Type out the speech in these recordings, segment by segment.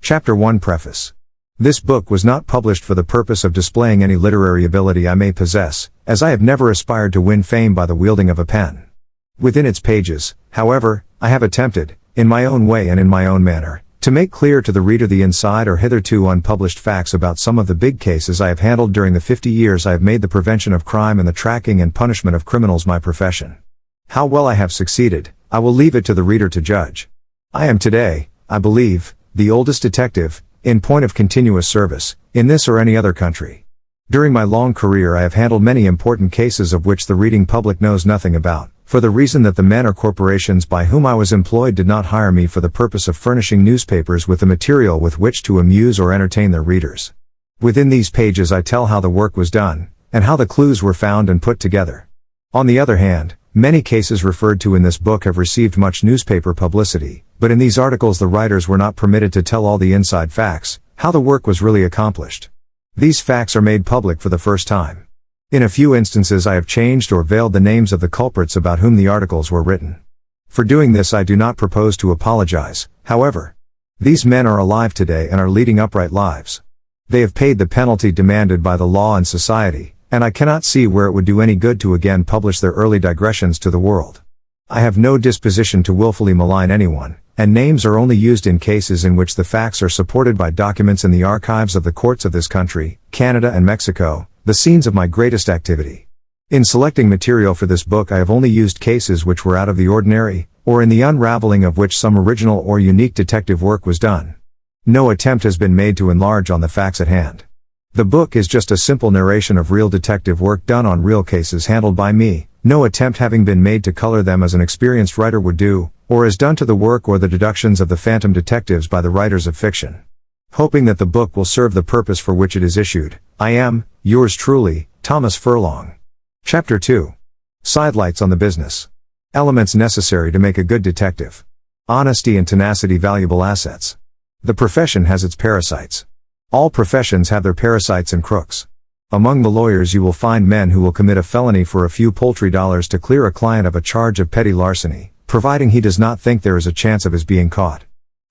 Chapter 1 Preface. This book was not published for the purpose of displaying any literary ability I may possess, as I have never aspired to win fame by the wielding of a pen. Within its pages, however, I have attempted, in my own way and in my own manner, to make clear to the reader the inside or hitherto unpublished facts about some of the big cases I have handled during the 50 years I have made the prevention of crime and the tracking and punishment of criminals my profession. How well I have succeeded, I will leave it to the reader to judge. I am today, I believe, the oldest detective, in point of continuous service, in this or any other country. During my long career I have handled many important cases of which the reading public knows nothing about, for the reason that the men or corporations by whom I was employed did not hire me for the purpose of furnishing newspapers with the material with which to amuse or entertain their readers. Within these pages I tell how the work was done, and how the clues were found and put together. On the other hand, many cases referred to in this book have received much newspaper publicity, but in these articles the writers were not permitted to tell all the inside facts, how the work was really accomplished. These facts are made public for the first time. In a few instances I have changed or veiled the names of the culprits about whom the articles were written. For doing this I do not propose to apologize, however. These men are alive today and are leading upright lives. They have paid the penalty demanded by the law and society, and I cannot see where it would do any good to again publish their early digressions to the world. I have no disposition to willfully malign anyone, and names are only used in cases in which the facts are supported by documents in the archives of the courts of this country, Canada and Mexico, the scenes of my greatest activity. In selecting material for this book I have only used cases which were out of the ordinary, or in the unraveling of which some original or unique detective work was done. No attempt has been made to enlarge on the facts at hand. The book is just a simple narration of real detective work done on real cases handled by me, no attempt having been made to color them as an experienced writer would do, or as done to the work or the deductions of the phantom detectives by the writers of fiction. Hoping that the book will serve the purpose for which it is issued, I am, yours truly, Thomas Furlong. Chapter 2. Sidelights on the business. Elements necessary to make a good detective. Honesty and tenacity valuable assets. The profession has its parasites. All professions have their parasites and crooks. Among the lawyers you will find men who will commit a felony for a few paltry dollars to clear a client of a charge of petty larceny, providing he does not think there is a chance of his being caught.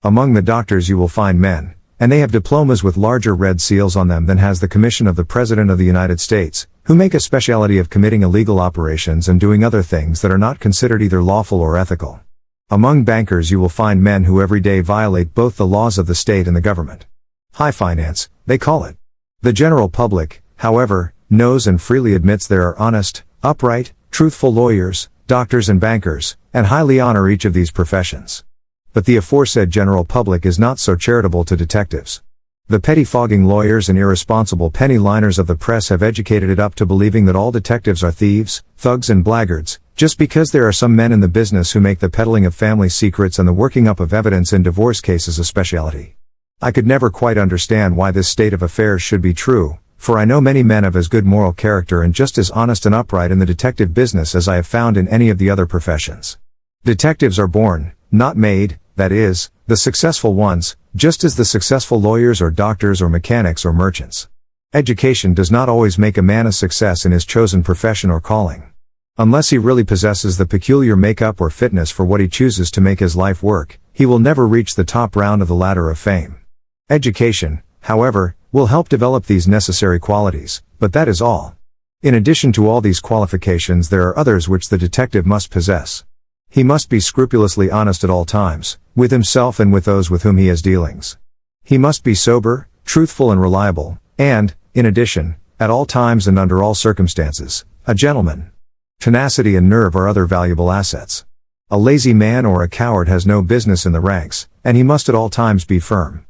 Among the doctors you will find men, and they have diplomas with larger red seals on them than has the commission of the President of the United States, who make a specialty of committing illegal operations and doing other things that are not considered either lawful or ethical. Among bankers you will find men who every day violate both the laws of the state and the government. High finance, they call it. The general public, however, knows and freely admits there are honest, upright, truthful lawyers, doctors and bankers, and highly honor each of these professions. But the aforesaid general public is not so charitable to detectives. The pettifogging lawyers and irresponsible penny-liners of the press have educated it up to believing that all detectives are thieves, thugs and blackguards, just because there are some men in the business who make the peddling of family secrets and the working up of evidence in divorce cases a specialty. I could never quite understand why this state of affairs should be true, for I know many men of as good moral character and just as honest and upright in the detective business as I have found in any of the other professions. Detectives are born, not made, that is, the successful ones, just as the successful lawyers or doctors or mechanics or merchants. Education does not always make a man a success in his chosen profession or calling. Unless he really possesses the peculiar makeup or fitness for what he chooses to make his life work, he will never reach the top round of the ladder of fame. Education, however, will help develop these necessary qualities, but that is all. In addition to all these qualifications there are others which the detective must possess. He must be scrupulously honest at all times, with himself and with those with whom he has dealings. He must be sober, truthful and reliable, and, in addition, at all times and under all circumstances, a gentleman. Tenacity and nerve are other valuable assets. A lazy man or a coward has no business in the ranks, and he must at all times be firm.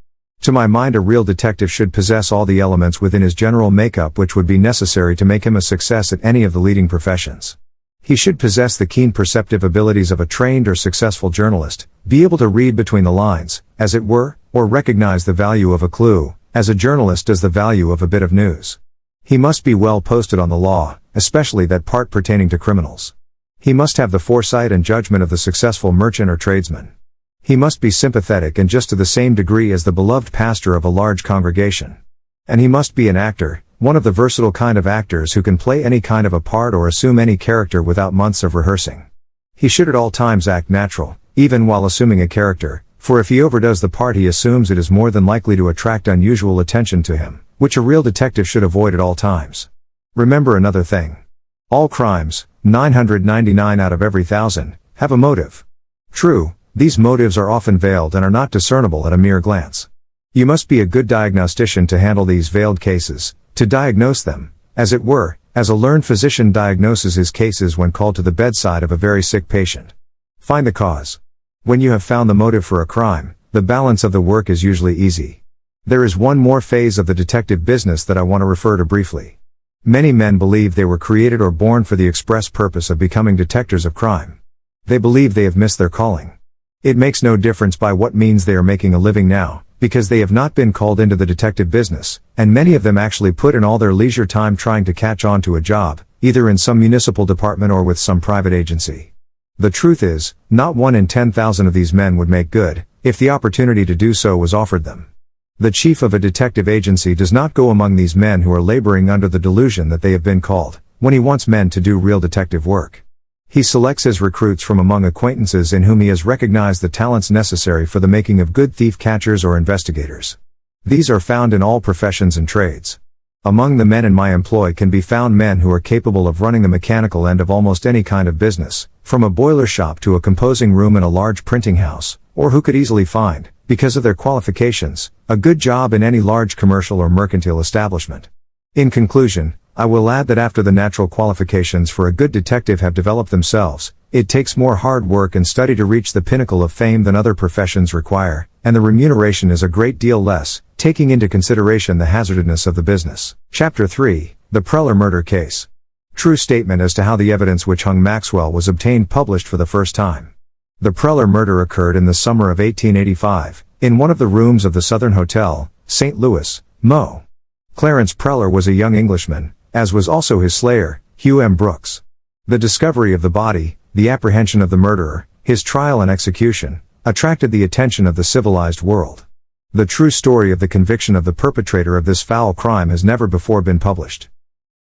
To my mind a real detective should possess all the elements within his general makeup which would be necessary to make him a success at any of the leading professions. He should possess the keen perceptive abilities of a trained or successful journalist, be able to read between the lines, as it were, or recognize the value of a clue, as a journalist does the value of a bit of news. He must be well posted on the law, especially that part pertaining to criminals. He must have the foresight and judgment of the successful merchant or tradesman. He must be sympathetic and just to the same degree as the beloved pastor of a large congregation. And he must be an actor, one of the versatile kind of actors who can play any kind of a part or assume any character without months of rehearsing. He should at all times act natural, even while assuming a character, For if he overdoes the part he assumes it is more than likely to attract unusual attention to him, which a real detective should avoid at all times. Remember another thing. All crimes, 999 out of every 1,000, have a motive. True, these motives are often veiled and are not discernible at a mere glance. You must be a good diagnostician to handle these veiled cases, to diagnose them, as it were, as a learned physician diagnoses his cases when called to the bedside of a very sick patient. Find the cause. When you have found the motive for a crime, the balance of the work is usually easy. There is one more phase of the detective business that I want to refer to briefly. Many men believe they were created or born for the express purpose of becoming detectors of crime. They believe they have missed their calling. It makes no difference by what means they are making a living now, because they have not been called into the detective business, and many of them actually put in all their leisure time trying to catch on to a job, either in some municipal department or with some private agency. The truth is, not 1 in 10,000 of these men would make good, if the opportunity to do so was offered them. The chief of a detective agency does not go among these men who are laboring under the delusion that they have been called, when he wants men to do real detective work. He selects his recruits from among acquaintances in whom he has recognized the talents necessary for the making of good thief catchers or investigators. These are found in all professions and trades. Among the men in my employ can be found men who are capable of running the mechanical end of almost any kind of business, from a boiler shop to a composing room in a large printing house, or who could easily find, because of their qualifications, a good job in any large commercial or mercantile establishment. In conclusion, I will add that after the natural qualifications for a good detective have developed themselves, it takes more hard work and study to reach the pinnacle of fame than other professions require, and the remuneration is a great deal less, taking into consideration the hazardousness of the business. Chapter 3, The Preller Murder Case. True statement as to how the evidence which hung Maxwell was obtained published for the first time. The Preller murder occurred in the summer of 1885, in one of the rooms of the Southern Hotel, St. Louis, Mo. Clarence Preller was a young Englishman, as was also his slayer, Hugh M. Brooks. The discovery of the body, the apprehension of the murderer, his trial and execution, attracted the attention of the civilized world. The true story of the conviction of the perpetrator of this foul crime has never before been published.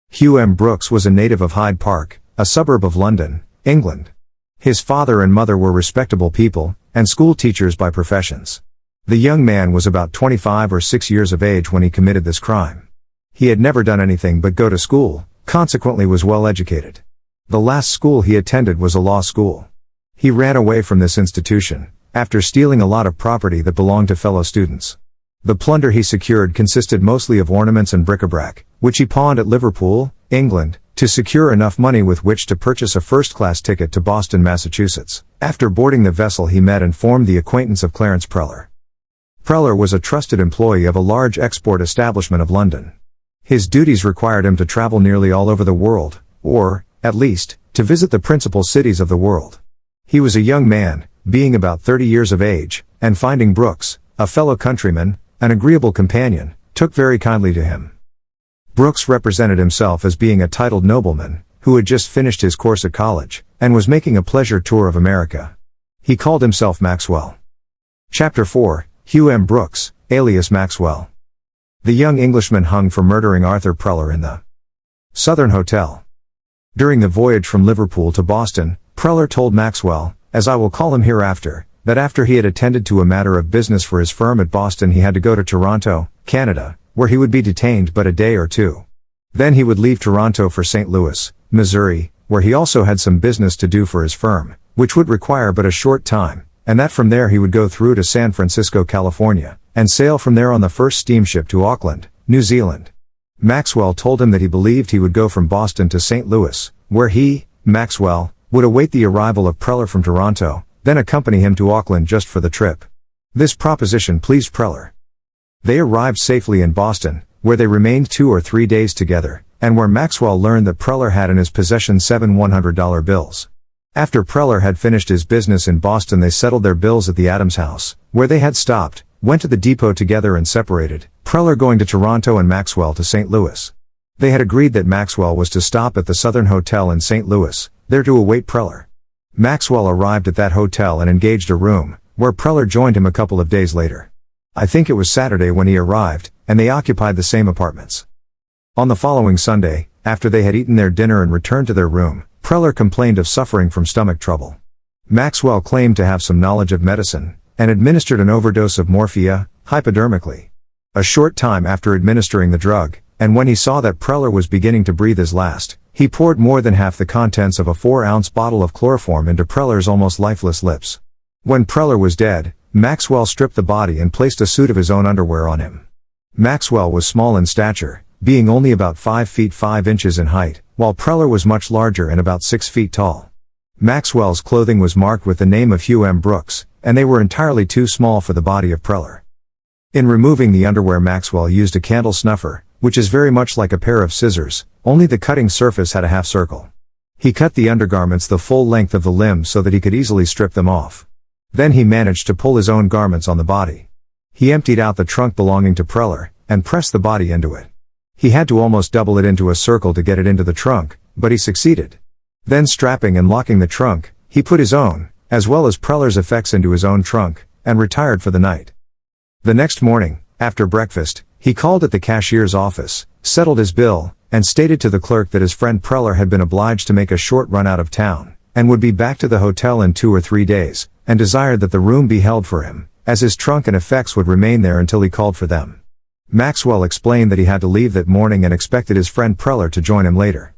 Hugh M. Brooks was a native of Hyde Park, a suburb of London, England. His father and mother were respectable people, and school teachers by professions. The young man was about 25 or 6 years of age when he committed this crime. He had never done anything but go to school, consequently was well educated. The last school he attended was a law school. He ran away from this institution, after stealing a lot of property that belonged to fellow students. The plunder he secured consisted mostly of ornaments and bric-a-brac, which he pawned at Liverpool, England, to secure enough money with which to purchase a first-class ticket to Boston, Massachusetts. After boarding the vessel he met and formed the acquaintance of Clarence Preller. Preller was a trusted employee of a large export establishment of London. His duties required him to travel nearly all over the world, or, at least, to visit the principal cities of the world. He was a young man, being about 30 years of age, and finding Brooks, a fellow countryman, an agreeable companion, took very kindly to him. Brooks represented himself as being a titled nobleman, who had just finished his course at college, and was making a pleasure tour of America. He called himself Maxwell. Chapter 4, Hugh M. Brooks, alias Maxwell. The young Englishman hung for murdering Arthur Preller in the Southern Hotel. During the voyage from Liverpool to Boston, Preller told Maxwell, as I will call him hereafter, that after he had attended to a matter of business for his firm at Boston he had to go to Toronto, Canada, where he would be detained but a day or two. Then he would leave Toronto for St. Louis, Missouri, where he also had some business to do for his firm, which would require but a short time, and that from there he would go through to San Francisco, California, and sail from there on the first steamship to Auckland, New Zealand. Maxwell told him that he believed he would go from Boston to St. Louis, where he, Maxwell, would await the arrival of Preller from Toronto, then accompany him to Auckland just for the trip. This proposition pleased Preller. They arrived safely in Boston, where they remained 2 or 3 days together, and where Maxwell learned that Preller had in his possession 7 $100 bills. After Preller had finished his business in Boston they settled their bills at the Adams house, where they had stopped, went to the depot together and separated, Preller going to Toronto and Maxwell to St. Louis. They had agreed that Maxwell was to stop at the Southern Hotel in St. Louis, there to await Preller. Maxwell arrived at that hotel and engaged a room, where Preller joined him a couple of days later. I think it was Saturday when he arrived, and they occupied the same apartments. On the following Sunday, after they had eaten their dinner and returned to their room, Preller complained of suffering from stomach trouble. Maxwell claimed to have some knowledge of medicine, and administered an overdose of morphia, hypodermically. A short time after administering the drug, and when he saw that Preller was beginning to breathe his last, he poured more than half the contents of a 4-ounce bottle of chloroform into Preller's almost lifeless lips. When Preller was dead, Maxwell stripped the body and placed a suit of his own underwear on him. Maxwell was small in stature, being only about 5 feet 5 inches in height, while Preller was much larger and about 6 feet tall. Maxwell's clothing was marked with the name of Hugh M. Brooks, and they were entirely too small for the body of Preller. In removing the underwear, Maxwell used a candle snuffer, which is very much like a pair of scissors, only the cutting surface had a half circle. He cut the undergarments the full length of the limbs so that he could easily strip them off. Then he managed to pull his own garments on the body. He emptied out the trunk belonging to Preller, and pressed the body into it. He had to almost double it into a circle to get it into the trunk, but he succeeded. Then strapping and locking the trunk, he put his own, as well as Preller's effects into his own trunk, and retired for the night. The next morning, after breakfast, he called at the cashier's office, settled his bill, and stated to the clerk that his friend Preller had been obliged to make a short run out of town, and would be back to the hotel in 2 or 3 days, and desired that the room be held for him, as his trunk and effects would remain there until he called for them. Maxwell explained that he had to leave that morning and expected his friend Preller to join him later.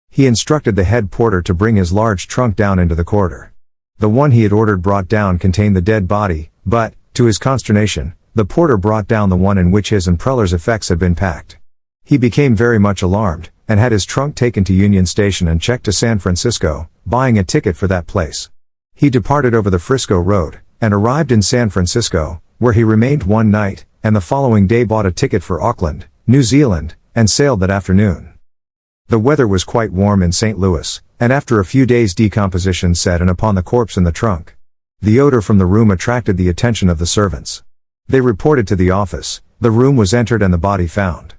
He instructed the head porter to bring his large trunk down into the corridor. The one he had ordered brought down contained the dead body, but, to his consternation, the porter brought down the one in which his and Preller's effects had been packed. He became very much alarmed, and had his trunk taken to Union Station and checked to San Francisco, buying a ticket for that place. He departed over the Frisco Road, and arrived in San Francisco, where he remained one night, and the following day bought a ticket for Auckland, New Zealand, and sailed that afternoon. The weather was quite warm in St. Louis, and after a few days decomposition set in upon the corpse in the trunk. The odor from the room attracted the attention of the servants. They reported to the office, the room was entered and the body found.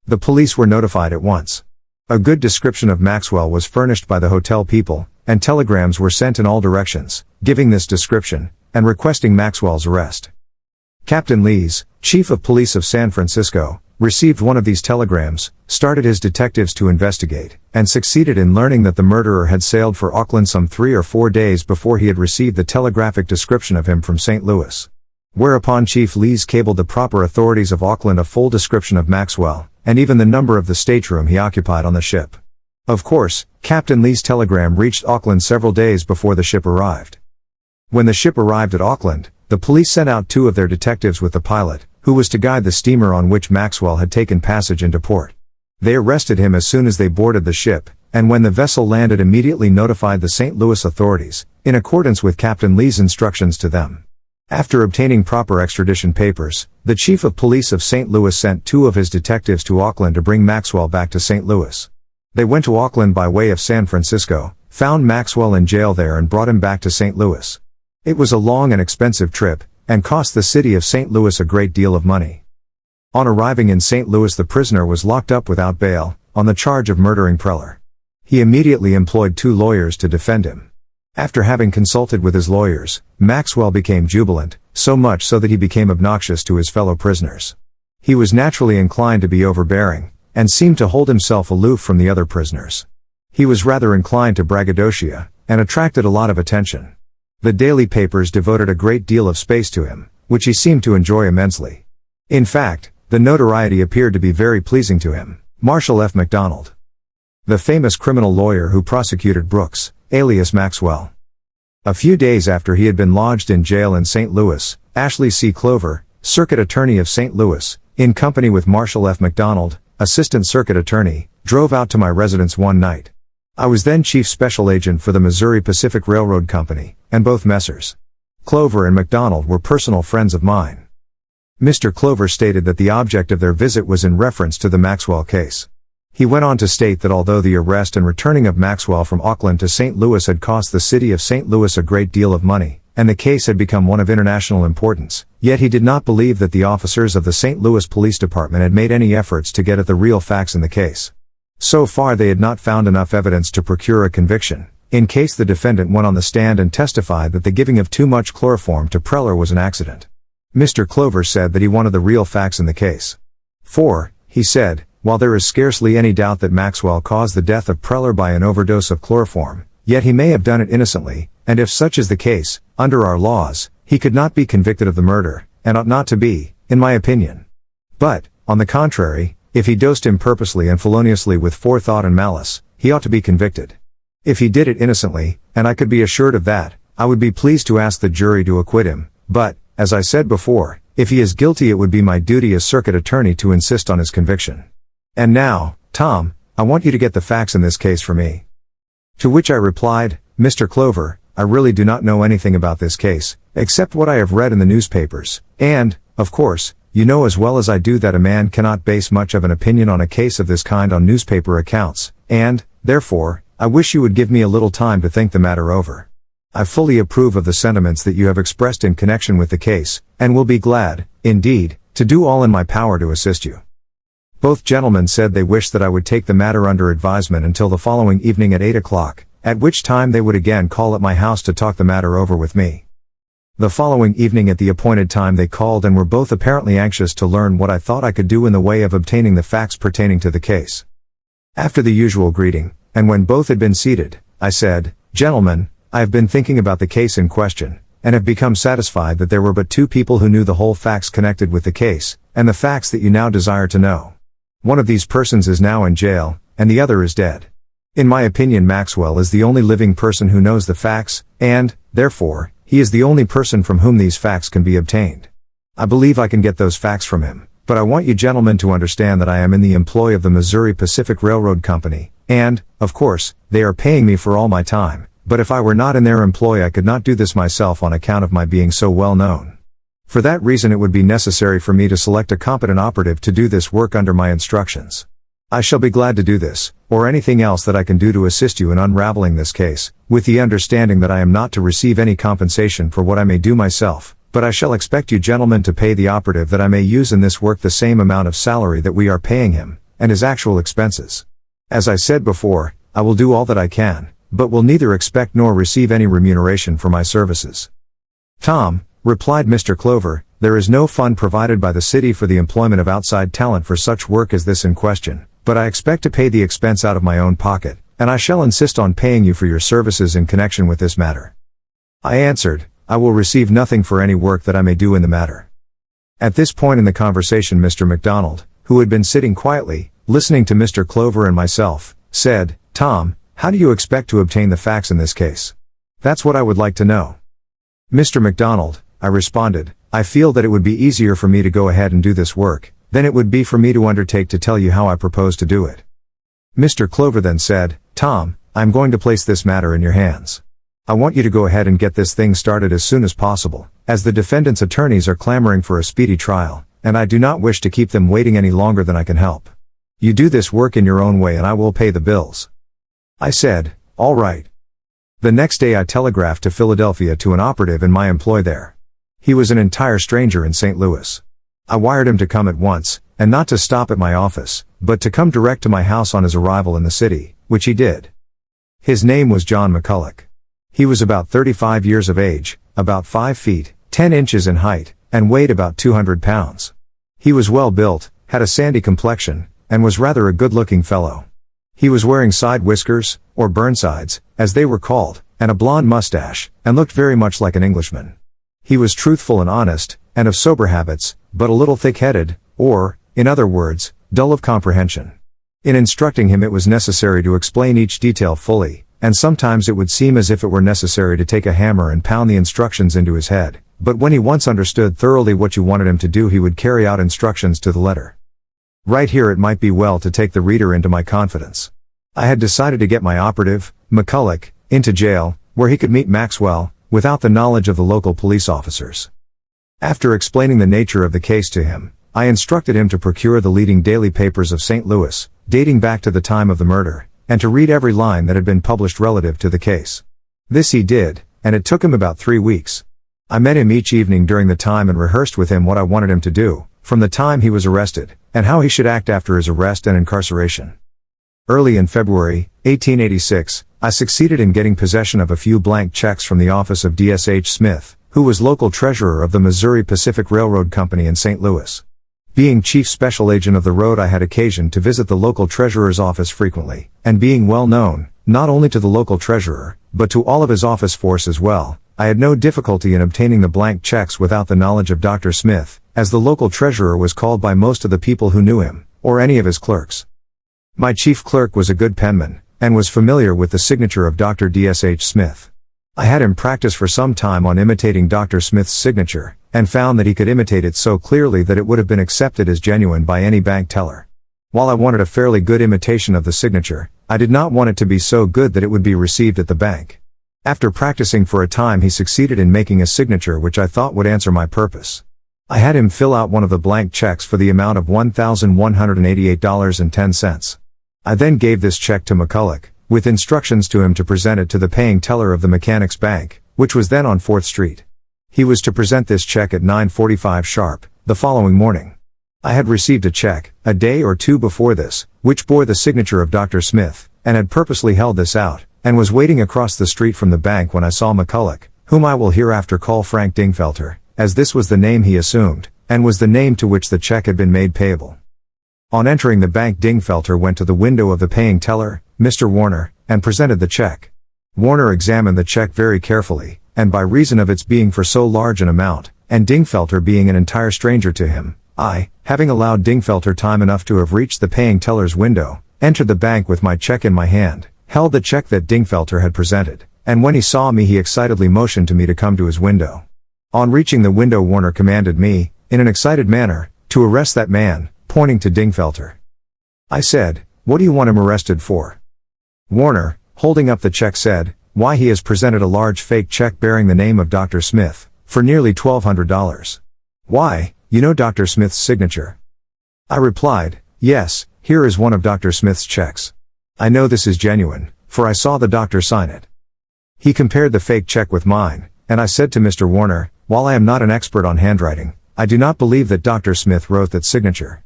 The police were notified at once. A good description of Maxwell was furnished by the hotel people, and telegrams were sent in all directions, giving this description, and requesting Maxwell's arrest. Captain Lees, chief of police of San Francisco, received one of these telegrams, started his detectives to investigate, and succeeded in learning that the murderer had sailed for Auckland some 3 or 4 days before he had received the telegraphic description of him from St. Louis. Whereupon Chief Lees cabled the proper authorities of Auckland a full description of Maxwell, and even the number of the stateroom he occupied on the ship. Of course, Captain Lee's telegram reached Auckland several days before the ship arrived. When the ship arrived at Auckland, the police sent out 2 of their detectives with the pilot, who was to guide the steamer on which Maxwell had taken passage into port. They arrested him as soon as they boarded the ship, and when the vessel landed immediately notified the St. Louis authorities, in accordance with Captain Lee's instructions to them. After obtaining proper extradition papers, the chief of police of St. Louis sent 2 of his detectives to Auckland to bring Maxwell back to St. Louis. They went to Auckland by way of San Francisco, found Maxwell in jail there and brought him back to St. Louis. It was a long and expensive trip, and cost the city of St. Louis a great deal of money. On arriving in St. Louis, the prisoner was locked up without bail, on the charge of murdering Preller. He immediately employed 2 lawyers to defend him. After having consulted with his lawyers, Maxwell became jubilant, so much so that he became obnoxious to his fellow prisoners. He was naturally inclined to be overbearing, and seemed to hold himself aloof from the other prisoners. He was rather inclined to braggadocio, and attracted a lot of attention. The daily papers devoted a great deal of space to him, which he seemed to enjoy immensely. In fact, the notoriety appeared to be very pleasing to him. Marshall F. McDonald, the famous criminal lawyer who prosecuted Brooks, alias Maxwell. A few days after he had been lodged in jail in St. Louis, Ashley C. Clover, Circuit Attorney of St. Louis, in company with Marshall F. McDonald, Assistant Circuit Attorney, drove out to my residence one night. I was then Chief Special Agent for the Missouri Pacific Railroad Company, and both Messrs. Clover and McDonald were personal friends of mine. Mr. Clover stated that the object of their visit was in reference to the Maxwell case. He went on to state that although the arrest and returning of Maxwell from Auckland to St. Louis had cost the city of St. Louis a great deal of money, and the case had become one of international importance, yet he did not believe that the officers of the St. Louis Police Department had made any efforts to get at the real facts in the case. So far they had not found enough evidence to procure a conviction, in case the defendant went on the stand and testified that the giving of too much chloroform to Preller was an accident. Mr. Clover said that he wanted the real facts in the case. For, he said, while there is scarcely any doubt that Maxwell caused the death of Preller by an overdose of chloroform, yet he may have done it innocently, and if such is the case, under our laws, he could not be convicted of the murder, and ought not to be, in my opinion. But, on the contrary, if he dosed him purposely and feloniously with forethought and malice, he ought to be convicted. If he did it innocently, and I could be assured of that, I would be pleased to ask the jury to acquit him, but, as I said before, if he is guilty it would be my duty as circuit attorney to insist on his conviction. And now, Tom, I want you to get the facts in this case for me. To which I replied, Mr. Clover, I really do not know anything about this case, except what I have read in the newspapers, and, of course, you know as well as I do that a man cannot base much of an opinion on a case of this kind on newspaper accounts, and, therefore, I wish you would give me a little time to think the matter over. I fully approve of the sentiments that you have expressed in connection with the case, and will be glad, indeed, to do all in my power to assist you. Both gentlemen said they wished that I would take the matter under advisement until the following evening at 8 o'clock, at which time they would again call at my house to talk the matter over with me. The following evening at the appointed time they called and were both apparently anxious to learn what I thought I could do in the way of obtaining the facts pertaining to the case. After the usual greeting, and when both had been seated, I said, Gentlemen, I have been thinking about the case in question, and have become satisfied that there were but two people who knew the whole facts connected with the case, and the facts that you now desire to know. One of these persons is now in jail, and the other is dead. In my opinion Maxwell is the only living person who knows the facts, and, therefore, he is the only person from whom these facts can be obtained. I believe I can get those facts from him, but I want you gentlemen to understand that I am in the employ of the Missouri Pacific Railroad Company, and, of course, they are paying me for all my time, but if I were not in their employ I could not do this myself on account of my being so well known. For that reason it would be necessary for me to select a competent operative to do this work under my instructions. I shall be glad to do this, or anything else that I can do to assist you in unraveling this case, with the understanding that I am not to receive any compensation for what I may do myself, but I shall expect you gentlemen to pay the operative that I may use in this work the same amount of salary that we are paying him, and his actual expenses. As I said before, I will do all that I can, but will neither expect nor receive any remuneration for my services. Tom, replied Mr. Clover, there is no fund provided by the city for the employment of outside talent for such work as this in question, but I expect to pay the expense out of my own pocket, and I shall insist on paying you for your services in connection with this matter. I answered, I will receive nothing for any work that I may do in the matter. At this point in the conversation Mr. MacDonald, who had been sitting quietly, listening to Mr. Clover and myself, said, Tom, how do you expect to obtain the facts in this case? That's what I would like to know. Mr. MacDonald, I responded, I feel that it would be easier for me to go ahead and do this work, than it would be for me to undertake to tell you how I propose to do it. Mr. Clover then said, Tom, I am going to place this matter in your hands. I want you to go ahead and get this thing started as soon as possible, as the defendant's attorneys are clamoring for a speedy trial, and I do not wish to keep them waiting any longer than I can help. You do this work in your own way and I will pay the bills. I said, all right. The next day I telegraphed to Philadelphia to an operative in my employ there. He was an entire stranger in St. Louis. I wired him to come at once, and not to stop at my office, but to come direct to my house on his arrival in the city, which he did. His name was John McCulloch. He was about 35 years of age, about 5 feet, 10 inches in height, and weighed about 200 pounds. He was well built, had a sandy complexion, and was rather a good-looking fellow. He was wearing side whiskers, or Burnsides, as they were called, and a blonde mustache, and looked very much like an Englishman. He was truthful and honest, and of sober habits, but a little thick-headed, or, in other words, dull of comprehension. In instructing him it was necessary to explain each detail fully, and sometimes it would seem as if it were necessary to take a hammer and pound the instructions into his head, but when he once understood thoroughly what you wanted him to do he would carry out instructions to the letter. Right here it might be well to take the reader into my confidence. I had decided to get my operative, McCulloch, into jail, where he could meet Maxwell, without the knowledge of the local police officers. After explaining the nature of the case to him, I instructed him to procure the leading daily papers of St. Louis, dating back to the time of the murder, and to read every line that had been published relative to the case. This he did, and it took him about 3 weeks. I met him each evening during the time and rehearsed with him what I wanted him to do, from the time he was arrested, and how he should act after his arrest and incarceration. Early in February, 1886, I succeeded in getting possession of a few blank checks from the office of D.S.H. Smith, who was local treasurer of the Missouri Pacific Railroad Company in St. Louis. Being chief special agent of the road I had occasion to visit the local treasurer's office frequently, and being well known, not only to the local treasurer, but to all of his office force as well, I had no difficulty in obtaining the blank checks without the knowledge of Dr. Smith, as the local treasurer was called by most of the people who knew him, or any of his clerks. My chief clerk was a good penman, and was familiar with the signature of Dr. D.S.H. Smith. I had him practice for some time on imitating Dr. Smith's signature, and found that he could imitate it so clearly that it would have been accepted as genuine by any bank teller. While I wanted a fairly good imitation of the signature, I did not want it to be so good that it would be received at the bank. After practicing for a time, he succeeded in making a signature which I thought would answer my purpose. I had him fill out one of the blank checks for the amount of $1,188.10. I then gave this check to McCulloch, with instructions to him to present it to the paying teller of the Mechanics Bank, which was then on 4th Street. He was to present this check at 9:45 sharp, the following morning. I had received a check, a day or two before this, which bore the signature of Dr. Smith, and had purposely held this out, and was waiting across the street from the bank when I saw McCulloch, whom I will hereafter call Frank Dingfelter, as this was the name he assumed, and was the name to which the check had been made payable. On entering the bank, Dingfelter went to the window of the paying teller, Mr. Warner, and presented the check. Warner examined the check very carefully, and by reason of its being for so large an amount, and Dingfelter being an entire stranger to him, I, having allowed Dingfelter time enough to have reached the paying teller's window, entered the bank with my check in my hand, held the check that Dingfelter had presented, and when he saw me he excitedly motioned to me to come to his window. On reaching the window, Warner commanded me, in an excited manner, to arrest that man, pointing to Dingfelter. I said, "What do you want him arrested for?" Warner, holding up the check, said, "Why, he has presented a large fake check bearing the name of Dr. Smith, for nearly $1,200. Why, you know Dr. Smith's signature?" I replied, "Yes, here is one of Dr. Smith's checks. I know this is genuine, for I saw the doctor sign it." He compared the fake check with mine, and I said to Mr. Warner, "While I am not an expert on handwriting, I do not believe that Dr. Smith wrote that signature."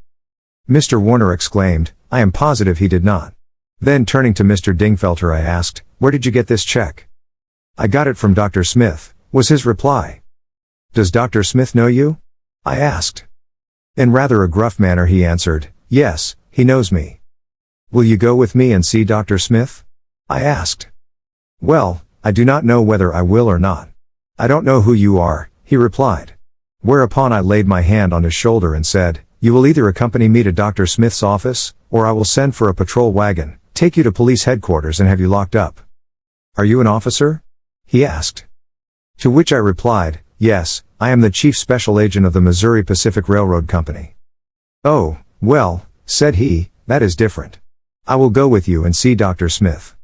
Mr. Warner exclaimed, "I am positive he did not." Then turning to Mr. Dingfelter, I asked, "Where did you get this check?" "I got it from Dr. Smith," was his reply. "Does Dr. Smith know you?" I asked. In rather a gruff manner he answered, "Yes, he knows me." "Will you go with me and see Dr. Smith?" I asked. "Well, I do not know whether I will or not. I don't know who you are," he replied. Whereupon I laid my hand on his shoulder and said, "You will either accompany me to Dr. Smith's office, or I will send for a patrol wagon, take you to police headquarters and have you locked up." "Are you an officer?" he asked. To which I replied, "Yes, I am the chief special agent of the Missouri Pacific Railroad Company." "Oh, well," said he, "that is different. I will go with you and see Dr. Smith."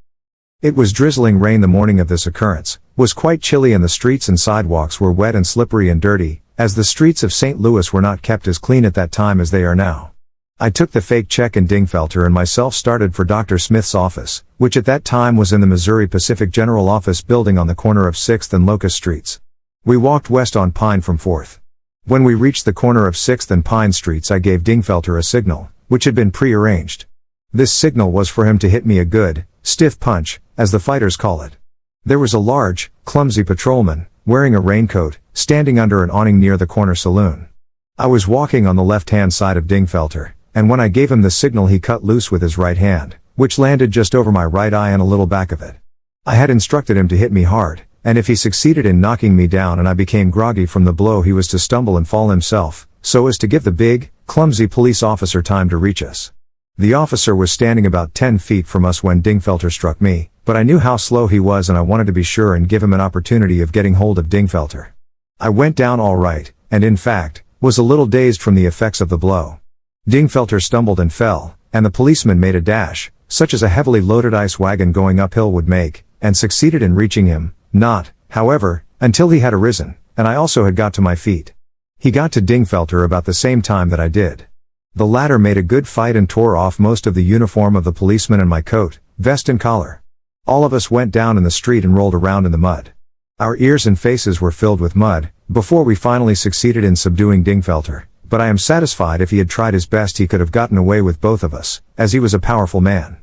It was drizzling rain the morning of this occurrence, was quite chilly, and the streets and sidewalks were wet and slippery and dirty, as the streets of St. Louis were not kept as clean at that time as they are now. I took the fake check, and Dingfelter and myself started for Dr. Smith's office, which at that time was in the Missouri Pacific General Office building on the corner of 6th and Locust Streets. We walked west on Pine from 4th. When we reached the corner of 6th and Pine Streets, I gave Dingfelter a signal, which had been pre-arranged. This signal was for him to hit me a good, stiff punch, as the fighters call it. There was a large, clumsy patrolman, wearing a raincoat, standing under an awning near the corner saloon. I was walking on the left-hand side of Dingfelter, and when I gave him the signal he cut loose with his right hand, which landed just over my right eye and a little back of it. I had instructed him to hit me hard, and if he succeeded in knocking me down and I became groggy from the blow, he was to stumble and fall himself, so as to give the big, clumsy police officer time to reach us. The officer was standing about 10 feet from us when Dingfelter struck me, but I knew how slow he was and I wanted to be sure and give him an opportunity of getting hold of Dingfelter. I went down all right, and in fact, was a little dazed from the effects of the blow. Dingfelter stumbled and fell, and the policeman made a dash, such as a heavily loaded ice wagon going uphill would make, and succeeded in reaching him, not, however, until he had arisen, and I also had got to my feet. He got to Dingfelter about the same time that I did. The latter made a good fight and tore off most of the uniform of the policeman and my coat, vest and collar. All of us went down in the street and rolled around in the mud. Our ears and faces were filled with mud, before we finally succeeded in subduing Dingfelter, but I am satisfied if he had tried his best he could have gotten away with both of us, as he was a powerful man.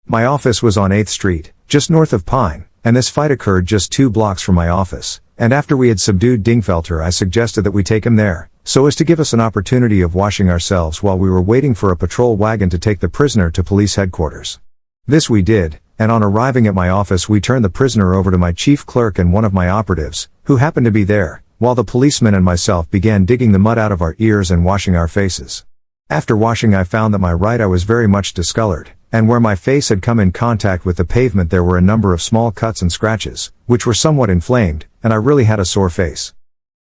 My office was on 8th Street, just north of Pine, and this fight occurred just 2 blocks from my office, and after we had subdued Dingfelter I suggested that we take him there, so as to give us an opportunity of washing ourselves while we were waiting for a patrol wagon to take the prisoner to police headquarters. This we did, and on arriving at my office we turned the prisoner over to my chief clerk and one of my operatives, who happened to be there, while the policeman and myself began digging the mud out of our ears and washing our faces. After washing I found that my right eye was very much discolored, and where my face had come in contact with the pavement there were a number of small cuts and scratches, which were somewhat inflamed, and I really had a sore face.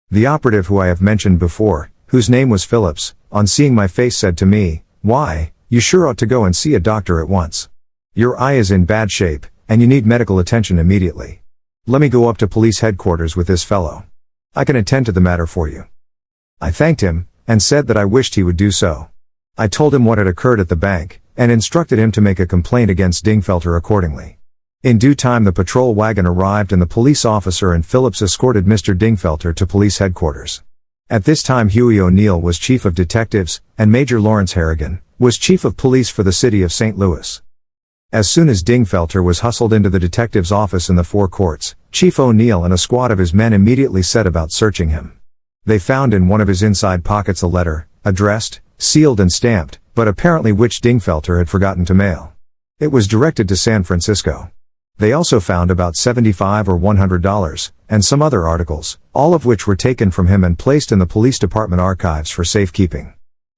The operative who I have mentioned before, whose name was Phillips, on seeing my face said to me, "Why, you sure ought to go and see a doctor at once. Your eye is in bad shape, and you need medical attention immediately. Let me go up to police headquarters with this fellow. I can attend to the matter for you." I thanked him, and said that I wished he would do so. I told him what had occurred at the bank, and instructed him to make a complaint against Dingfelter accordingly. In due time the patrol wagon arrived and the police officer and Phillips escorted Mr. Dingfelter to police headquarters. At this time Huey O'Neill was chief of detectives, and Major Lawrence Harrigan was chief of police for the city of St. Louis. As soon as Dingfelter was hustled into the detective's office in the Four Courts, Chief O'Neill and a squad of his men immediately set about searching him. They found in one of his inside pockets a letter, addressed, sealed and stamped, but apparently which Dingfelter had forgotten to mail. It was directed to San Francisco. They also found about $75 or $100, and some other articles, all of which were taken from him and placed in the police department archives for safekeeping.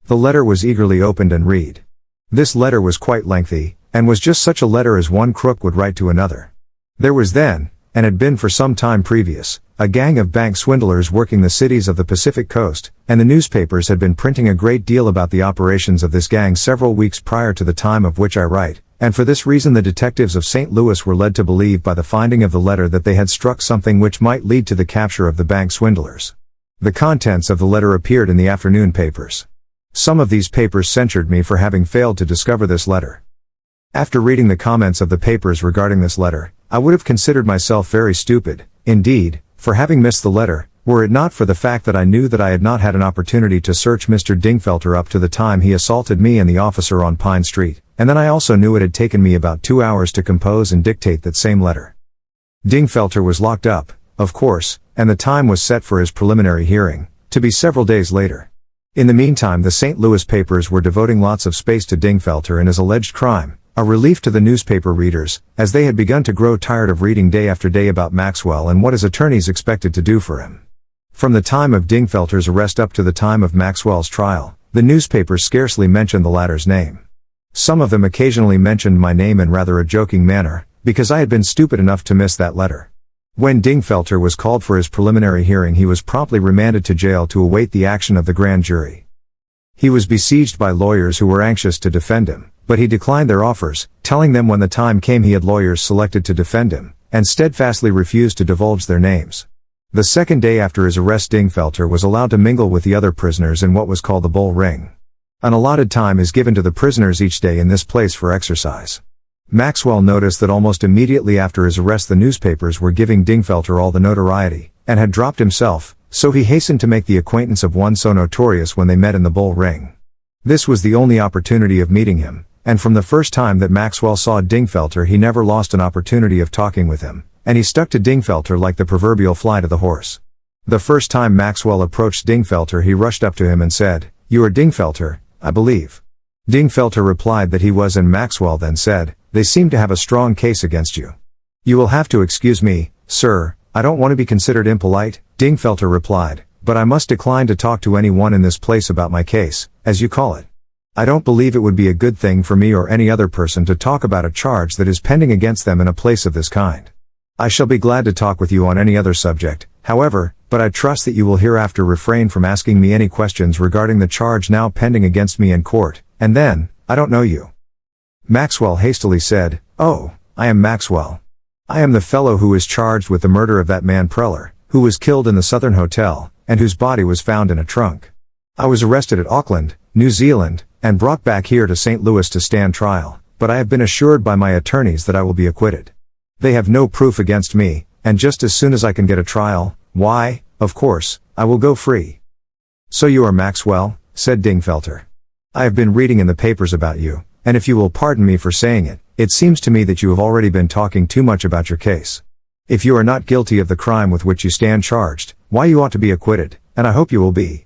The letter was eagerly opened and read. This letter was quite lengthy, and was just such a letter as one crook would write to another. There was then, and had been for some time previous, a gang of bank swindlers working the cities of the Pacific Coast, and the newspapers had been printing a great deal about the operations of this gang several weeks prior to the time of which I write, and for this reason the detectives of St. Louis were led to believe by the finding of the letter that they had struck something which might lead to the capture of the bank swindlers. The contents of the letter appeared in the afternoon papers. Some of these papers censured me for having failed to discover this letter. After reading the comments of the papers regarding this letter, I would have considered myself very stupid, indeed, for having missed the letter, were it not for the fact that I knew that I had not had an opportunity to search Mr. Dingfelter up to the time he assaulted me and the officer on Pine Street, and then I also knew it had taken me about 2 hours to compose and dictate that same letter. Dingfelter was locked up, of course, and the time was set for his preliminary hearing, to be several days later. In the meantime the St. Louis papers were devoting lots of space to Dingfelter and his alleged crime, a relief to the newspaper readers, as they had begun to grow tired of reading day after day about Maxwell and what his attorneys expected to do for him. From the time of Dingfelter's arrest up to the time of Maxwell's trial, the newspapers scarcely mentioned the latter's name. Some of them occasionally mentioned my name in rather a joking manner, because I had been stupid enough to miss that letter. When Dingfelter was called for his preliminary hearing he was promptly remanded to jail to await the action of the grand jury. He was besieged by lawyers who were anxious to defend him, but he declined their offers, telling them when the time came he had lawyers selected to defend him, and steadfastly refused to divulge their names. The second day after his arrest Dingfelter was allowed to mingle with the other prisoners in what was called the bull ring. An allotted time is given to the prisoners each day in this place for exercise. Maxwell noticed that almost immediately after his arrest the newspapers were giving Dingfelter all the notoriety, and had dropped himself, so he hastened to make the acquaintance of one so notorious when they met in the bull ring. This was the only opportunity of meeting him, and from the first time that Maxwell saw Dingfelter he never lost an opportunity of talking with him, and he stuck to Dingfelter like the proverbial fly to the horse. The first time Maxwell approached Dingfelter he rushed up to him and said, "You are Dingfelter, I believe." Dingfelter replied that he was, and Maxwell then said, "They seem to have a strong case against you." "You will have to excuse me, sir, I don't want to be considered impolite," Dingfelter replied, "but I must decline to talk to anyone in this place about my case, as you call it. I don't believe it would be a good thing for me or any other person to talk about a charge that is pending against them in a place of this kind. I shall be glad to talk with you on any other subject, however, but I trust that you will hereafter refrain from asking me any questions regarding the charge now pending against me in court, and then, I don't know you." Maxwell hastily said, "Oh, I am Maxwell. I am the fellow who is charged with the murder of that man Preller, who was killed in the Southern Hotel, and whose body was found in a trunk. I was arrested at Auckland, New Zealand, and brought back here to St. Louis to stand trial, but I have been assured by my attorneys that I will be acquitted. They have no proof against me, and just as soon as I can get a trial, why, of course, I will go free." "So you are Maxwell," said Dingfelter. "I have been reading in the papers about you, and if you will pardon me for saying it, it seems to me that you have already been talking too much about your case. If you are not guilty of the crime with which you stand charged, why you ought to be acquitted, and I hope you will be."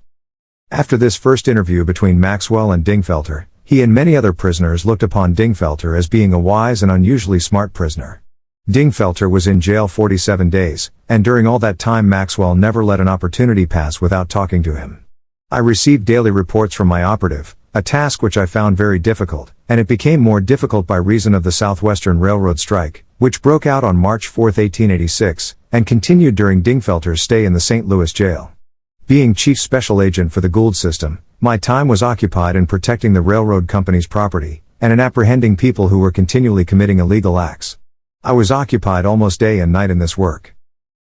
After this first interview between Maxwell and Dingfelter, He and many other prisoners looked upon Dingfelter as being a wise and unusually smart prisoner. Dingfelter was in jail 47 days, and during all that time Maxwell never let an opportunity pass without talking to him. I received daily reports from my operative, a task which I found very difficult, and it became more difficult by reason of the Southwestern Railroad strike, which broke out on March 4, 1886, and continued during Dingfelter's stay in the St. Louis jail. Being chief special agent for the Gould system, my time was occupied in protecting the railroad company's property, and in apprehending people who were continually committing illegal acts. I was occupied almost day and night in this work.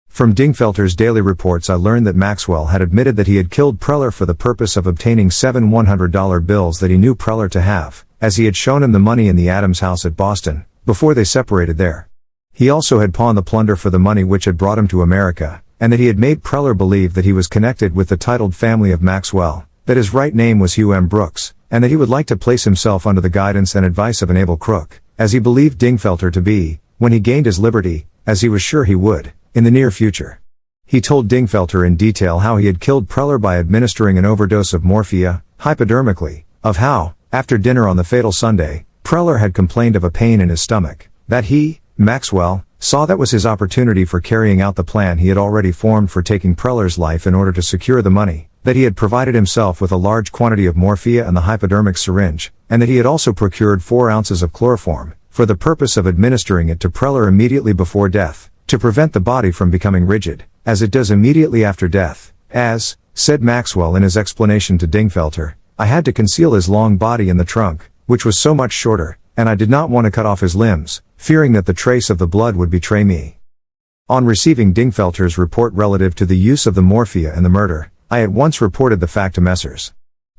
From Dingfelter's daily reports I learned that Maxwell had admitted that he had killed Preller for the purpose of obtaining 7 $100 bills that he knew Preller to have, as he had shown him the money in the Adams house at Boston, before they separated there. He also had pawned the plunder for the money which had brought him to America, and that he had made Preller believe that he was connected with the titled family of Maxwell, that his right name was Hugh M. Brooks, and that he would like to place himself under the guidance and advice of an able crook, as he believed Dingfelter to be, when he gained his liberty, as he was sure he would, in the near future. He told Dingfelter in detail how he had killed Preller by administering an overdose of morphia, hypodermically, of how, after dinner on the fatal Sunday, Preller had complained of a pain in his stomach, that he, Maxwell, saw that was his opportunity for carrying out the plan he had already formed for taking Preller's life in order to secure the money, that he had provided himself with a large quantity of morphia and the hypodermic syringe, and that he had also procured 4 ounces of chloroform, for the purpose of administering it to Preller immediately before death, to prevent the body from becoming rigid, as it does immediately after death, as, said Maxwell in his explanation to Dingfelter, I had to conceal his long body in the trunk, which was so much shorter, and I did not want to cut off his limbs, fearing that the trace of the blood would betray me. On receiving Dingfelter's report relative to the use of the morphia and the murder, I at once reported the fact to Messrs.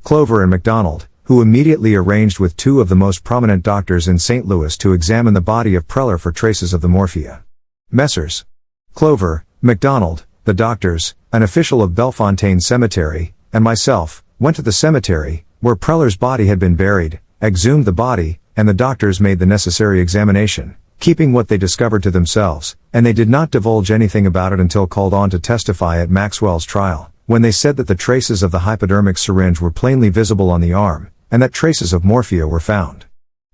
Clover and MacDonald, who immediately arranged with 2 of the most prominent doctors in St. Louis to examine the body of Preller for traces of the morphia. Messrs. Clover, MacDonald, the doctors, an official of Bellefontaine Cemetery, and myself, went to the cemetery, where Preller's body had been buried, exhumed the body, and the doctors made the necessary examination, keeping what they discovered to themselves, and they did not divulge anything about it until called on to testify at Maxwell's trial, when they said that the traces of the hypodermic syringe were plainly visible on the arm, and that traces of morphia were found.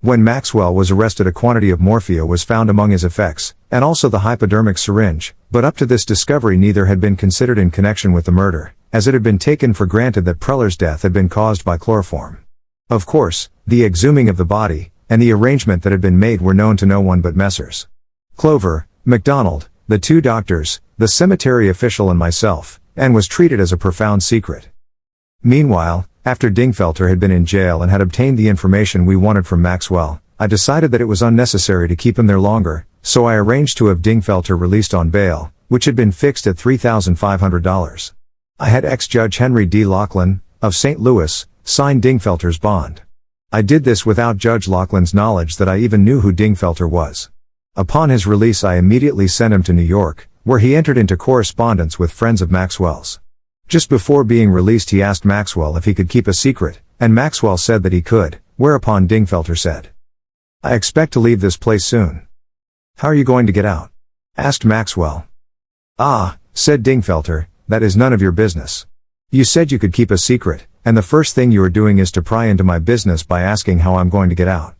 When Maxwell was arrested, a quantity of morphia was found among his effects, and also the hypodermic syringe, but up to this discovery neither had been considered in connection with the murder, as it had been taken for granted that Preller's death had been caused by chloroform. Of course, the exhuming of the body, and the arrangement that had been made were known to no one but Messrs. Clover, MacDonald, the 2 doctors, the cemetery official and myself, and was treated as a profound secret. Meanwhile, after Dingfelter had been in jail and had obtained the information we wanted from Maxwell, I decided that it was unnecessary to keep him there longer, so I arranged to have Dingfelter released on bail, which had been fixed at $3,500. I had ex-Judge Henry D. Laughlin, of St. Louis, sign Dingfelter's bond. I did this without Judge Laughlin's knowledge that I even knew who Dingfelter was. Upon his release I immediately sent him to New York, where he entered into correspondence with friends of Maxwell's. Just before being released he asked Maxwell if he could keep a secret, and Maxwell said that he could, whereupon Dingfelter said, I expect to leave this place soon. How are you going to get out? Asked Maxwell. Ah, said Dingfelter, that is none of your business. You said you could keep a secret, and the first thing you are doing is to pry into my business by asking how I'm going to get out.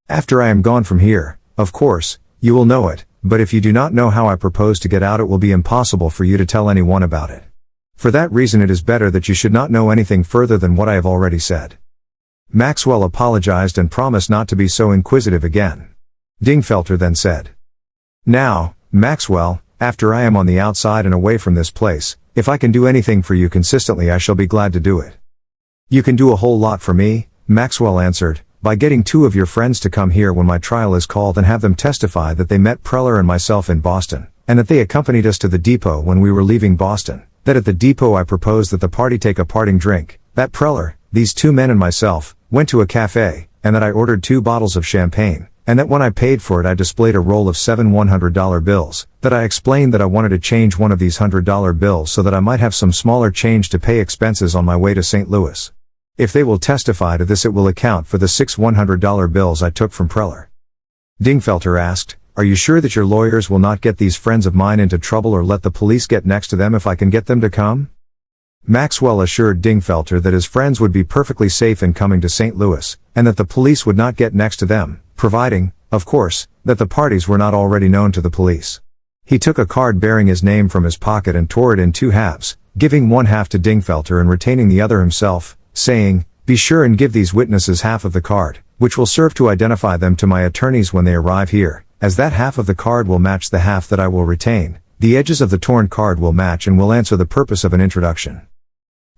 After I am gone from here, of course, you will know it, but if you do not know how I propose to get out, it will be impossible for you to tell anyone about it. For that reason it is better that you should not know anything further than what I have already said. Maxwell apologized and promised not to be so inquisitive again. Dingfelter then said, Now, Maxwell, after I am on the outside and away from this place, if I can do anything for you consistently I shall be glad to do it. You can do a whole lot for me, Maxwell answered, by getting 2 of your friends to come here when my trial is called and have them testify that they met Preller and myself in Boston, and that they accompanied us to the depot when we were leaving Boston. That at the depot I proposed that the party take a parting drink, that Preller, these 2 men and myself, went to a cafe, and that I ordered 2 bottles of champagne, and that when I paid for it I displayed a roll of 7 $100 bills, that I explained that I wanted to change one of these $100 bills so that I might have some smaller change to pay expenses on my way to St. Louis. If they will testify to this it will account for the 6 $100 bills I took from Preller. Dingfelter asked, Are you sure that your lawyers will not get these friends of mine into trouble or let the police get next to them if I can get them to come? Maxwell assured Dingfelter that his friends would be perfectly safe in coming to St. Louis, and that the police would not get next to them, providing, of course, that the parties were not already known to the police. He took a card bearing his name from his pocket and tore it in two halves, giving one half to Dingfelter and retaining the other himself, saying, "Be sure and give these witnesses half of the card, which will serve to identify them to my attorneys when they arrive here, as that half of the card will match the half that I will retain. The edges of the torn card will match and will answer the purpose of an introduction."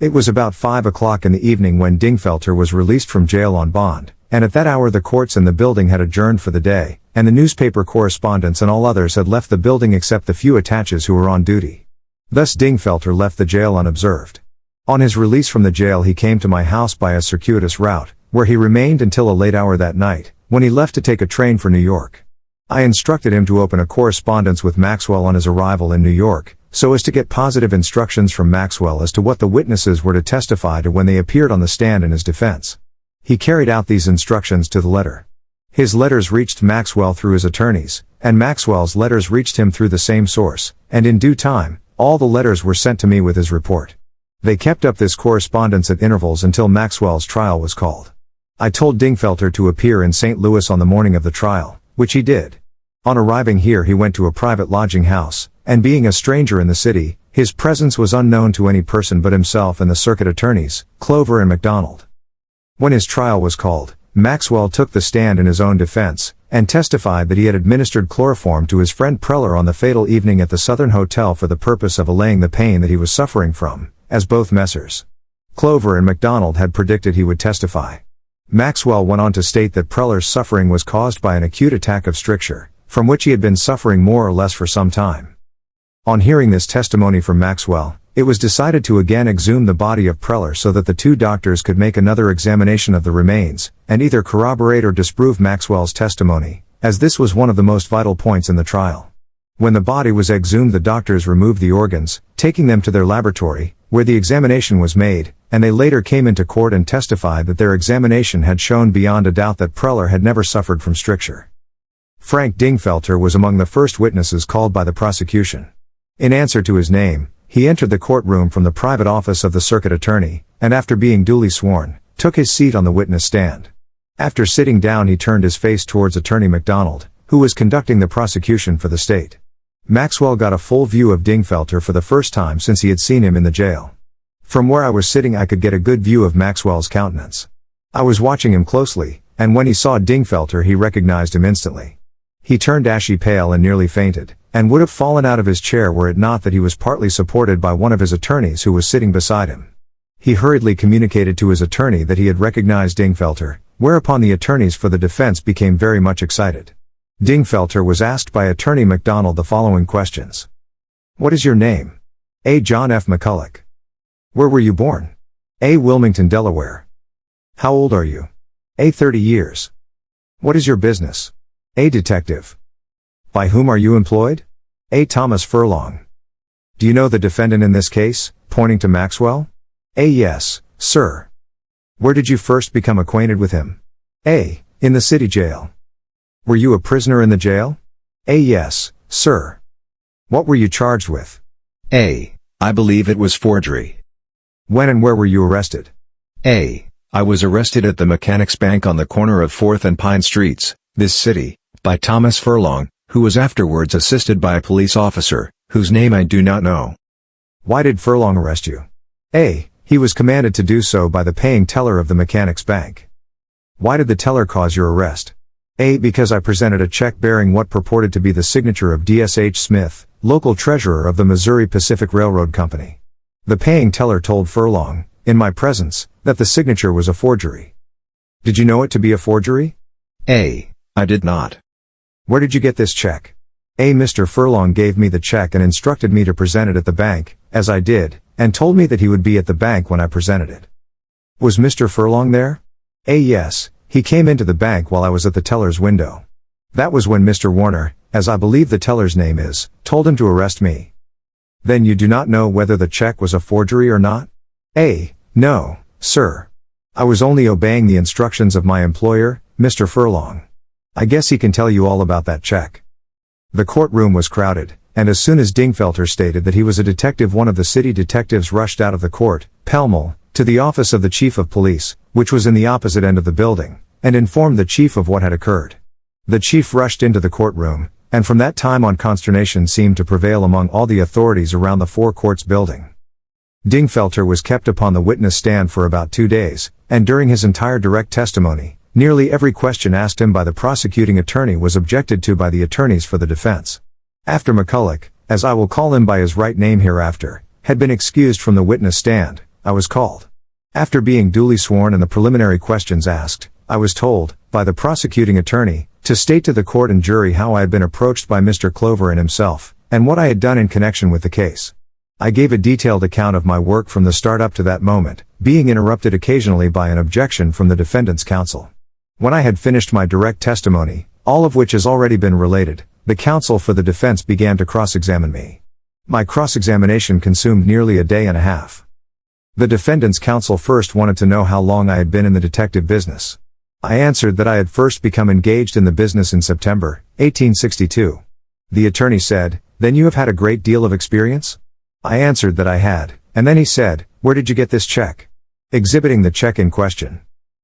It was about 5 o'clock in the evening when Dingfelter was released from jail on bond, and at that hour the courts in the building had adjourned for the day, and the newspaper correspondents and all others had left the building except the few attaches who were on duty. Thus Dingfelter left the jail unobserved. On his release from the jail he came to my house by a circuitous route, where he remained until a late hour that night, when he left to take a train for New York. I instructed him to open a correspondence with Maxwell on his arrival in New York, so as to get positive instructions from Maxwell as to what the witnesses were to testify to when they appeared on the stand in his defense. He carried out these instructions to the letter. His letters reached Maxwell through his attorneys, and Maxwell's letters reached him through the same source, and in due time, all the letters were sent to me with his report. They kept up this correspondence at intervals until Maxwell's trial was called. I told Dingfelter to appear in St. Louis on the morning of the trial, which he did. On arriving here he went to a private lodging house, and being a stranger in the city, his presence was unknown to any person but himself and the circuit attorneys, Clover and MacDonald. When his trial was called, Maxwell took the stand in his own defense, and testified that he had administered chloroform to his friend Preller on the fatal evening at the Southern Hotel for the purpose of allaying the pain that he was suffering from, as both Messrs. Clover and MacDonald had predicted he would testify. Maxwell went on to state that Preller's suffering was caused by an acute attack of stricture, from which he had been suffering more or less for some time. On hearing this testimony from Maxwell, it was decided to again exhume the body of Preller so that the two doctors could make another examination of the remains, and either corroborate or disprove Maxwell's testimony, as this was one of the most vital points in the trial. When the body was exhumed the doctors removed the organs, taking them to their laboratory, where the examination was made, and they later came into court and testified that their examination had shown beyond a doubt that Preller had never suffered from stricture. Frank Dingfelter was among the first witnesses called by the prosecution. In answer to his name, he entered the courtroom from the private office of the circuit attorney, and after being duly sworn, took his seat on the witness stand. After sitting down he turned his face towards Attorney MacDonald, who was conducting the prosecution for the state. Maxwell got a full view of Dingfelter for the first time since he had seen him in the jail. From where I was sitting I could get a good view of Maxwell's countenance. I was watching him closely, and when he saw Dingfelter he recognized him instantly. He turned ashy pale and nearly fainted, and would have fallen out of his chair were it not that he was partly supported by one of his attorneys who was sitting beside him. He hurriedly communicated to his attorney that he had recognized Dingfelter, whereupon the attorneys for the defense became very much excited. Dingfelter was asked by Attorney MacDonald the following questions. What is your name? A. John F. McCulloch. Where were you born? A. Wilmington, Delaware. How old are you? A. 30 years. What is your business? A. Detective. By whom are you employed? A. Thomas Furlong. Do you know the defendant in this case, pointing to Maxwell? A. Yes, sir. Where did you first become acquainted with him? A. In the city jail. Were you a prisoner in the jail? A. Yes, sir. What were you charged with? A. I believe it was forgery. When and where were you arrested? A. I was arrested at the Mechanics Bank on the corner of 4th and Pine Streets, this city, by Thomas Furlong, who was afterwards assisted by a police officer, whose name I do not know. Why did Furlong arrest you? A. He was commanded to do so by the paying teller of the Mechanics Bank. Why did the teller cause your arrest? A. Because I presented a check bearing what purported to be the signature of D.S.H. Smith, local treasurer of the Missouri Pacific Railroad Company. The paying teller told Furlong, in my presence, that the signature was a forgery. Did you know it to be a forgery? A. I did not. Where did you get this check? A. Mr. Furlong gave me the check and instructed me to present it at the bank, as I did, and told me that he would be at the bank when I presented it. Was Mr. Furlong there? A. Yes, he came into the bank while I was at the teller's window. That was when Mr. Warner, as I believe the teller's name is, told him to arrest me. Then you do not know whether the check was a forgery or not? A. No, sir. I was only obeying the instructions of my employer, Mr. Furlong. I guess he can tell you all about that check. The courtroom was crowded, and as soon as Dingfelter stated that he was a detective, one of the city detectives rushed out of the court, pell-mell, to the office of the chief of police, which was in the opposite end of the building, and informed the chief of what had occurred. The chief rushed into the courtroom, and from that time on consternation seemed to prevail among all the authorities around the Four Courts building. Dingfelter was kept upon the witness stand for about 2 days, and during his entire direct testimony, nearly every question asked him by the prosecuting attorney was objected to by the attorneys for the defense. After McCulloch, as I will call him by his right name hereafter, had been excused from the witness stand, I was called. After being duly sworn and the preliminary questions asked, I was told, by the prosecuting attorney, to state to the court and jury how I had been approached by Mr. Clover and himself, and what I had done in connection with the case. I gave a detailed account of my work from the start up to that moment, being interrupted occasionally by an objection from the defendant's counsel. When I had finished my direct testimony, all of which has already been related, the counsel for the defense began to cross-examine me. My cross-examination consumed nearly a day and a half. The defendant's counsel first wanted to know how long I had been in the detective business. I answered that I had first become engaged in the business in September, 1862. The attorney said, "Then you have had a great deal of experience?" I answered that I had, and then he said, "Where did you get this check?" Exhibiting the check in question.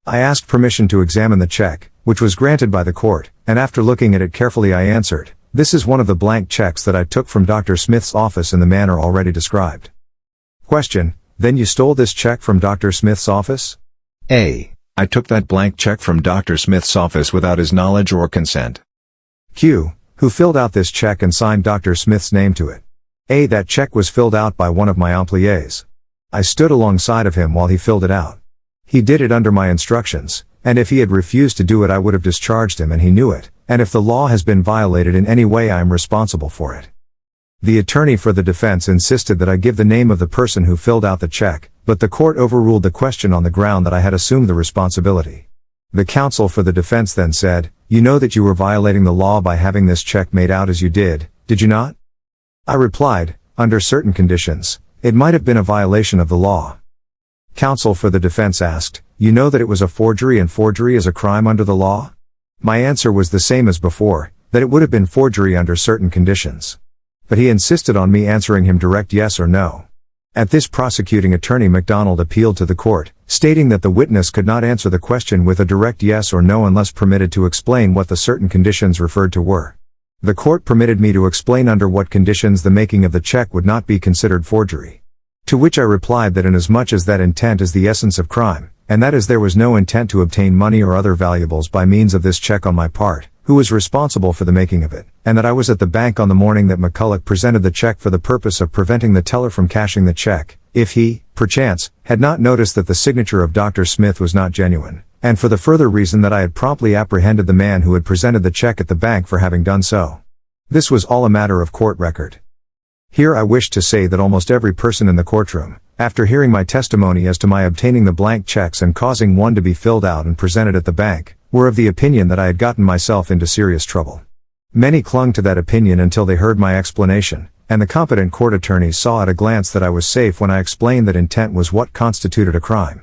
I asked permission to examine the check, which was granted by the court, and after looking at it carefully I answered, "This is one of the blank checks that I took from Dr. Smith's office in the manner already described." Question: Then you stole this check from Dr. Smith's office? A. I took that blank check from Dr. Smith's office without his knowledge or consent. Q. Who filled out this check and signed Dr. Smith's name to it? A. That check was filled out by one of my employees. I stood alongside of him while he filled it out. He did it under my instructions, and if he had refused to do it I would have discharged him, and he knew it, and if the law has been violated in any way I am responsible for it. The attorney for the defense insisted that I give the name of the person who filled out the check, but the court overruled the question on the ground that I had assumed the responsibility. The counsel for the defense then said, "You know that you were violating the law by having this check made out as you did you not?" I replied, "Under certain conditions, it might have been a violation of the law." Counsel for the defense asked, "You know that it was a forgery and forgery is a crime under the law?" My answer was the same as before, that it would have been forgery under certain conditions. But he insisted on me answering him direct yes or no. At this prosecuting attorney MacDonald appealed to the court, stating that the witness could not answer the question with a direct yes or no unless permitted to explain what the certain conditions referred to were. The court permitted me to explain under what conditions the making of the check would not be considered forgery. To which I replied that inasmuch as that intent is the essence of crime, and that as there was no intent to obtain money or other valuables by means of this check on my part, who was responsible for the making of it, and that I was at the bank on the morning that McCulloch presented the check for the purpose of preventing the teller from cashing the check, if he, perchance, had not noticed that the signature of Dr. Smith was not genuine, and for the further reason that I had promptly apprehended the man who had presented the check at the bank for having done so. This was all a matter of court record. Here I wish to say that almost every person in the courtroom, after hearing my testimony as to my obtaining the blank checks and causing one to be filled out and presented at the bank, were of the opinion that I had gotten myself into serious trouble. Many clung to that opinion until they heard my explanation, and the competent court attorneys saw at a glance that I was safe when I explained that intent was what constituted a crime.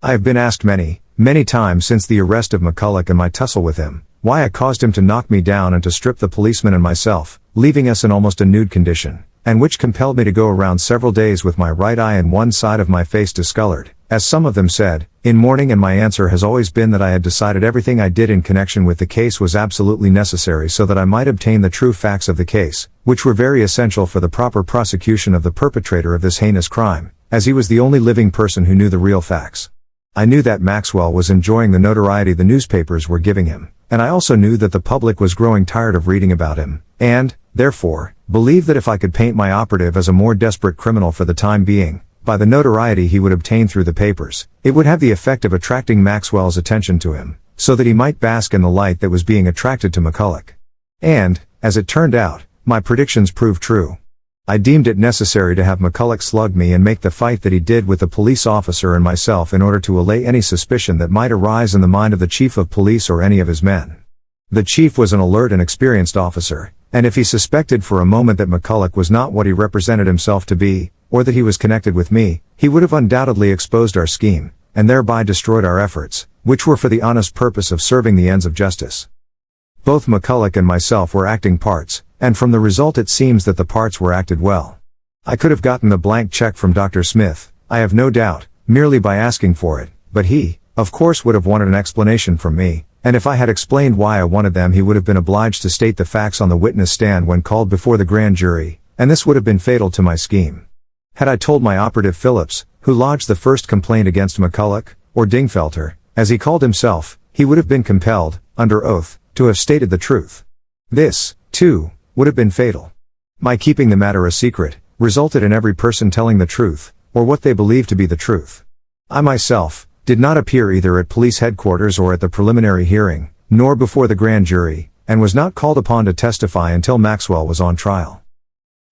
I have been asked many times since the arrest of McCulloch and my tussle with him, why I caused him to knock me down and to strip the policeman and myself, leaving us in almost a nude condition, and which compelled me to go around several days with my right eye and one side of my face discolored, as some of them said, in mourning, and my answer has always been that I had decided everything I did in connection with the case was absolutely necessary so that I might obtain the true facts of the case, which were very essential for the proper prosecution of the perpetrator of this heinous crime, as he was the only living person who knew the real facts. I knew that Maxwell was enjoying the notoriety the newspapers were giving him, and I also knew that the public was growing tired of reading about him, and, therefore, believed that if I could paint my operative as a more desperate criminal for the time being, by the notoriety he would obtain through the papers, it would have the effect of attracting Maxwell's attention to him, so that he might bask in the light that was being attracted to McCulloch. And, as it turned out, my predictions proved true. I deemed it necessary to have McCulloch slug me and make the fight that he did with the police officer and myself in order to allay any suspicion that might arise in the mind of the chief of police or any of his men. The chief was an alert and experienced officer, and if he suspected for a moment that McCulloch was not what he represented himself to be, or that he was connected with me, he would have undoubtedly exposed our scheme, and thereby destroyed our efforts, which were for the honest purpose of serving the ends of justice. Both McCulloch and myself were acting parts, and from the result it seems that the parts were acted well. I could have gotten the blank check from Dr. Smith, I have no doubt, merely by asking for it, but he, of course, would have wanted an explanation from me, and if I had explained why I wanted them he would have been obliged to state the facts on the witness stand when called before the grand jury, and this would have been fatal to my scheme. Had I told my operative Phillips, who lodged the first complaint against McCulloch, or Dingfelter, as he called himself, he would have been compelled, under oath, to have stated the truth. This, too, would have been fatal. My keeping the matter a secret resulted in every person telling the truth, or what they believed to be the truth. I myself did not appear either at police headquarters or at the preliminary hearing, nor before the grand jury, and was not called upon to testify until Maxwell was on trial.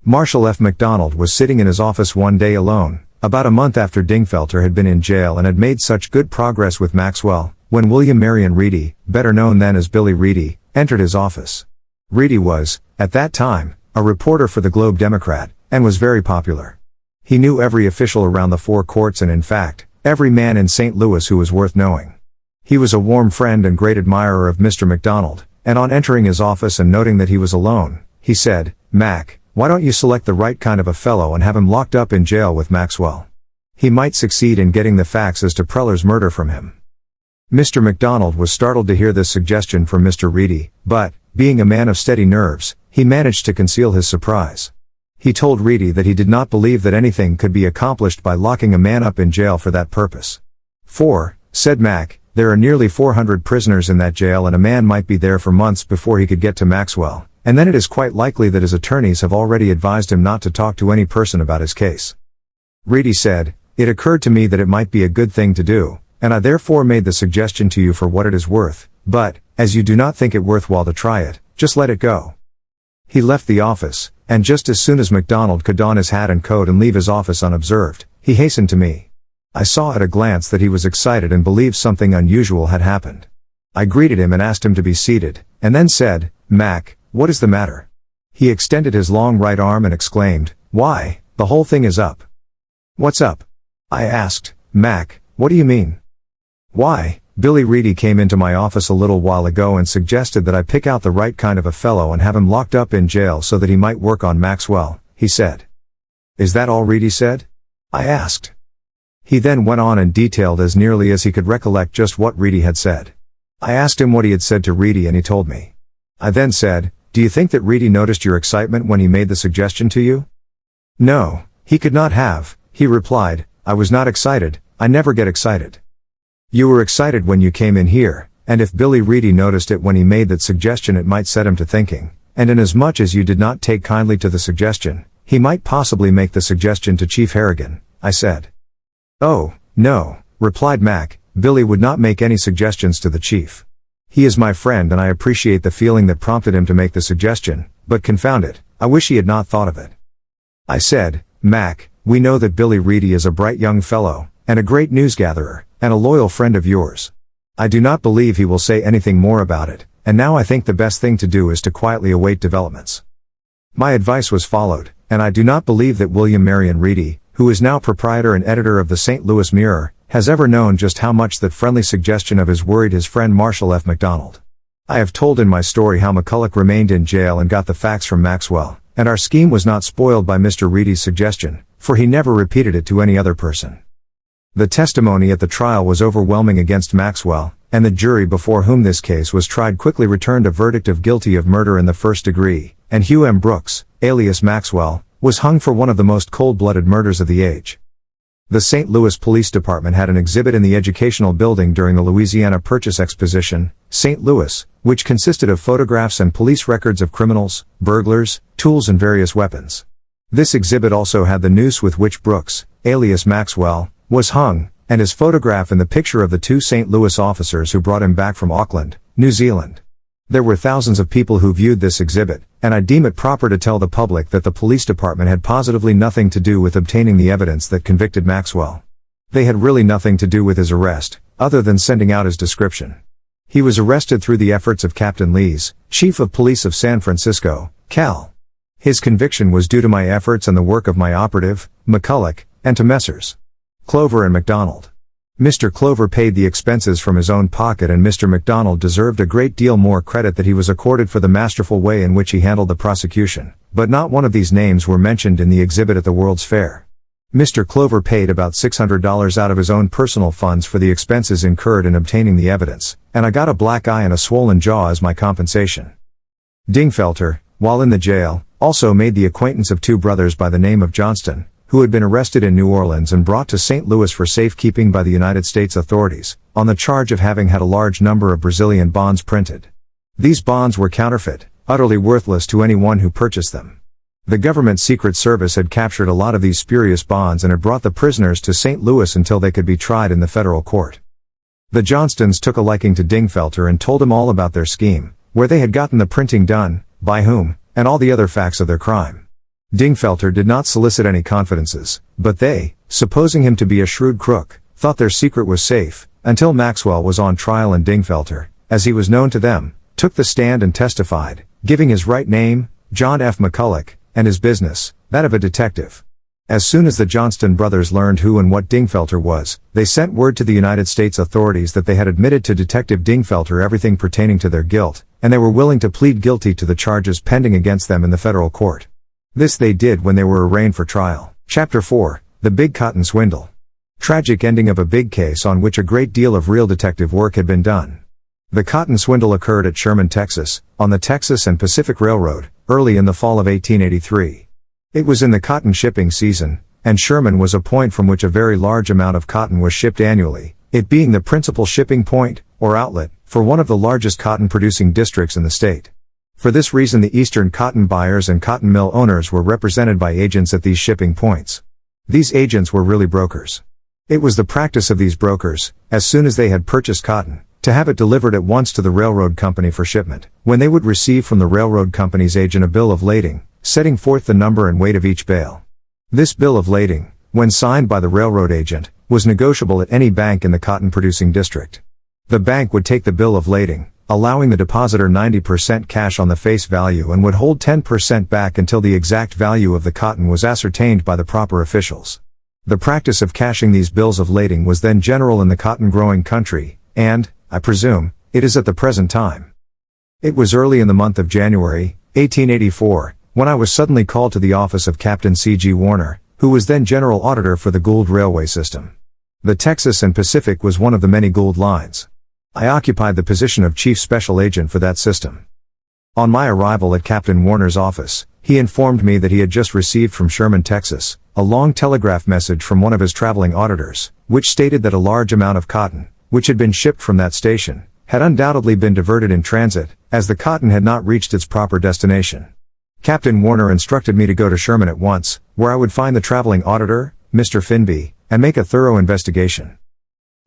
Marshal F. McDonald was sitting in his office one day alone, about a month after Dingfelter had been in jail and had made such good progress with Maxwell, when William Marion Reedy, better known then as Billy Reedy, entered his office. Reedy was, at that time, a reporter for the Globe Democrat, and was very popular. He knew every official around the four courts and in fact, every man in St. Louis who was worth knowing. He was a warm friend and great admirer of Mr. McDonald, and on entering his office and noting that he was alone, he said, "Mac, why don't you select the right kind of a fellow and have him locked up in jail with Maxwell? He might succeed in getting the facts as to Preller's murder from him." Mr. McDonald was startled to hear this suggestion from Mr. Reedy, but, being a man of steady nerves, he managed to conceal his surprise. He told Reedy that he did not believe that anything could be accomplished by locking a man up in jail for that purpose. "For," said Mac, "there are nearly 400 prisoners in that jail and a man might be there for months before he could get to Maxwell, and then it is quite likely that his attorneys have already advised him not to talk to any person about his case." Reedy said, "It occurred to me that it might be a good thing to do, and I therefore made the suggestion to you for what it is worth, but, as you do not think it worthwhile to try it, just let it go." He left the office, and just as soon as McDonald could don his hat and coat and leave his office unobserved, he hastened to me. I saw at a glance that he was excited and believed something unusual had happened. I greeted him and asked him to be seated, and then said, "Mac, what is the matter?" He extended his long right arm and exclaimed, "Why, the whole thing is up." "What's up?" I asked. "Mac, what do you mean?" "Why, Billy Reedy came into my office a little while ago and suggested that I pick out the right kind of a fellow and have him locked up in jail so that he might work on Maxwell," he said. "Is that all Reedy said?" I asked. He then went on and detailed as nearly as he could recollect just what Reedy had said. I asked him what he had said to Reedy and he told me. I then said, "Do you think that Reedy noticed your excitement when he made the suggestion to you?" "No, he could not have," he replied. "I was not excited, I never get excited." "You were excited when you came in here, and if Billy Reedy noticed it when he made that suggestion it might set him to thinking, and inasmuch as you did not take kindly to the suggestion, he might possibly make the suggestion to Chief Harrigan," I said. "Oh, no," replied Mac, "Billy would not make any suggestions to the chief. He is my friend and I appreciate the feeling that prompted him to make the suggestion, but confound it, I wish he had not thought of it." I said, "Mac, we know that Billy Reedy is a bright young fellow, and a great newsgatherer, and a loyal friend of yours. I do not believe he will say anything more about it, and now I think the best thing to do is to quietly await developments." My advice was followed, and I do not believe that William Marion Reedy, who is now proprietor and editor of the St. Louis Mirror, has ever known just how much that friendly suggestion of his worried his friend Marshal F. McDonald. I have told in my story how McCulloch remained in jail and got the facts from Maxwell, and our scheme was not spoiled by Mr. Reedy's suggestion, for he never repeated it to any other person. The testimony at the trial was overwhelming against Maxwell, and the jury before whom this case was tried quickly returned a verdict of guilty of murder in the first degree, and Hugh M. Brooks, alias Maxwell, was hung for one of the most cold-blooded murders of the age. The St. Louis Police Department had an exhibit in the Educational Building during the Louisiana Purchase Exposition, St. Louis, which consisted of photographs and police records of criminals, burglars, tools and various weapons. This exhibit also had the noose with which Brooks, alias Maxwell, was hung, and his photograph in the picture of the two St. Louis officers who brought him back from Auckland, New Zealand. There were thousands of people who viewed this exhibit, and I deem it proper to tell the public that the police department had positively nothing to do with obtaining the evidence that convicted Maxwell. They had really nothing to do with his arrest, other than sending out his description. He was arrested through the efforts of Captain Lees, Chief of Police of San Francisco, Cal. His conviction was due to my efforts and the work of my operative, McCulloch, and to Messrs. Clover and McDonald. Mr. Clover paid the expenses from his own pocket, and Mr. MacDonald deserved a great deal more credit that he was accorded for the masterful way in which he handled the prosecution, but not one of these names were mentioned in the exhibit at the World's Fair. Mr. Clover paid about $600 out of his own personal funds for the expenses incurred in obtaining the evidence, and I got a black eye and a swollen jaw as my compensation. Dingfelter, while in the jail, also made the acquaintance of two brothers by the name of Johnston, who had been arrested in New Orleans and brought to St. Louis for safekeeping by the United States authorities, on the charge of having had a large number of Brazilian bonds printed. These bonds were counterfeit, utterly worthless to anyone who purchased them. The government Secret Service had captured a lot of these spurious bonds and had brought the prisoners to St. Louis until they could be tried in the federal court. The Johnstons took a liking to Dingfelter and told him all about their scheme, where they had gotten the printing done, by whom, and all the other facts of their crime. Dingfelter did not solicit any confidences, but they, supposing him to be a shrewd crook, thought their secret was safe, until Maxwell was on trial and Dingfelter, as he was known to them, took the stand and testified, giving his right name, John F. McCulloch, and his business, that of a detective. As soon as the Johnston brothers learned who and what Dingfelter was, they sent word to the United States authorities that they had admitted to Detective Dingfelter everything pertaining to their guilt, and they were willing to plead guilty to the charges pending against them in the federal court. This they did when they were arraigned for trial. Chapter 4, The Big Cotton Swindle. Tragic ending of a big case on which a great deal of real detective work had been done. The cotton swindle occurred at Sherman, Texas, on the Texas and Pacific Railroad, early in the fall of 1883. It was in the cotton shipping season, and Sherman was a point from which a very large amount of cotton was shipped annually, it being the principal shipping point, or outlet, for one of the largest cotton-producing districts in the state. For this reason the eastern cotton buyers and cotton mill owners were represented by agents at these shipping points. These agents were really brokers. It was the practice of these brokers, as soon as they had purchased cotton, to have it delivered at once to the railroad company for shipment, when they would receive from the railroad company's agent a bill of lading, setting forth the number and weight of each bale. This bill of lading, when signed by the railroad agent, was negotiable at any bank in the cotton-producing district. The bank would take the bill of lading, allowing the depositor 90% cash on the face value, and would hold 10% back until the exact value of the cotton was ascertained by the proper officials. The practice of cashing these bills of lading was then general in the cotton-growing country, and, I presume, it is at the present time. It was early in the month of January, 1884, when I was suddenly called to the office of Captain C.G. Warner, who was then General Auditor for the Gould Railway System. The Texas and Pacific was one of the many Gould lines. I occupied the position of Chief Special Agent for that system. On my arrival at Captain Warner's office, he informed me that he had just received from Sherman, Texas, a long telegraph message from one of his traveling auditors, which stated that a large amount of cotton, which had been shipped from that station, had undoubtedly been diverted in transit, as the cotton had not reached its proper destination. Captain Warner instructed me to go to Sherman at once, where I would find the traveling auditor, Mr. Finby, and make a thorough investigation.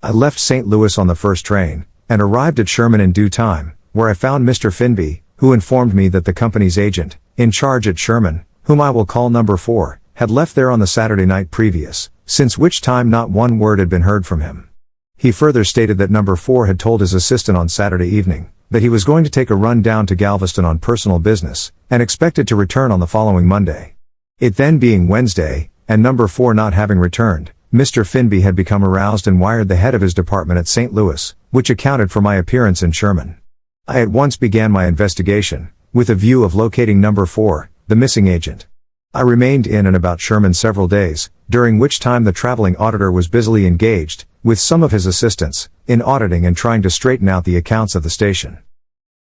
I left St. Louis on the first train, and arrived at Sherman in due time, where I found Mr. Finby, who informed me that the company's agent, in charge at Sherman, whom I will call number 4, had left there on the Saturday night previous, since which time not one word had been heard from him. He further stated that number 4 had told his assistant on Saturday evening, that he was going to take a run down to Galveston on personal business, and expected to return on the following Monday. It then being Wednesday, and number 4 not having returned, Mr. Finby had become aroused and wired the head of his department at St. Louis, which accounted for my appearance in Sherman. I at once began my investigation, with a view of locating number 4, the missing agent. I remained in and about Sherman several days, during which time the traveling auditor was busily engaged, with some of his assistants, in auditing and trying to straighten out the accounts of the station.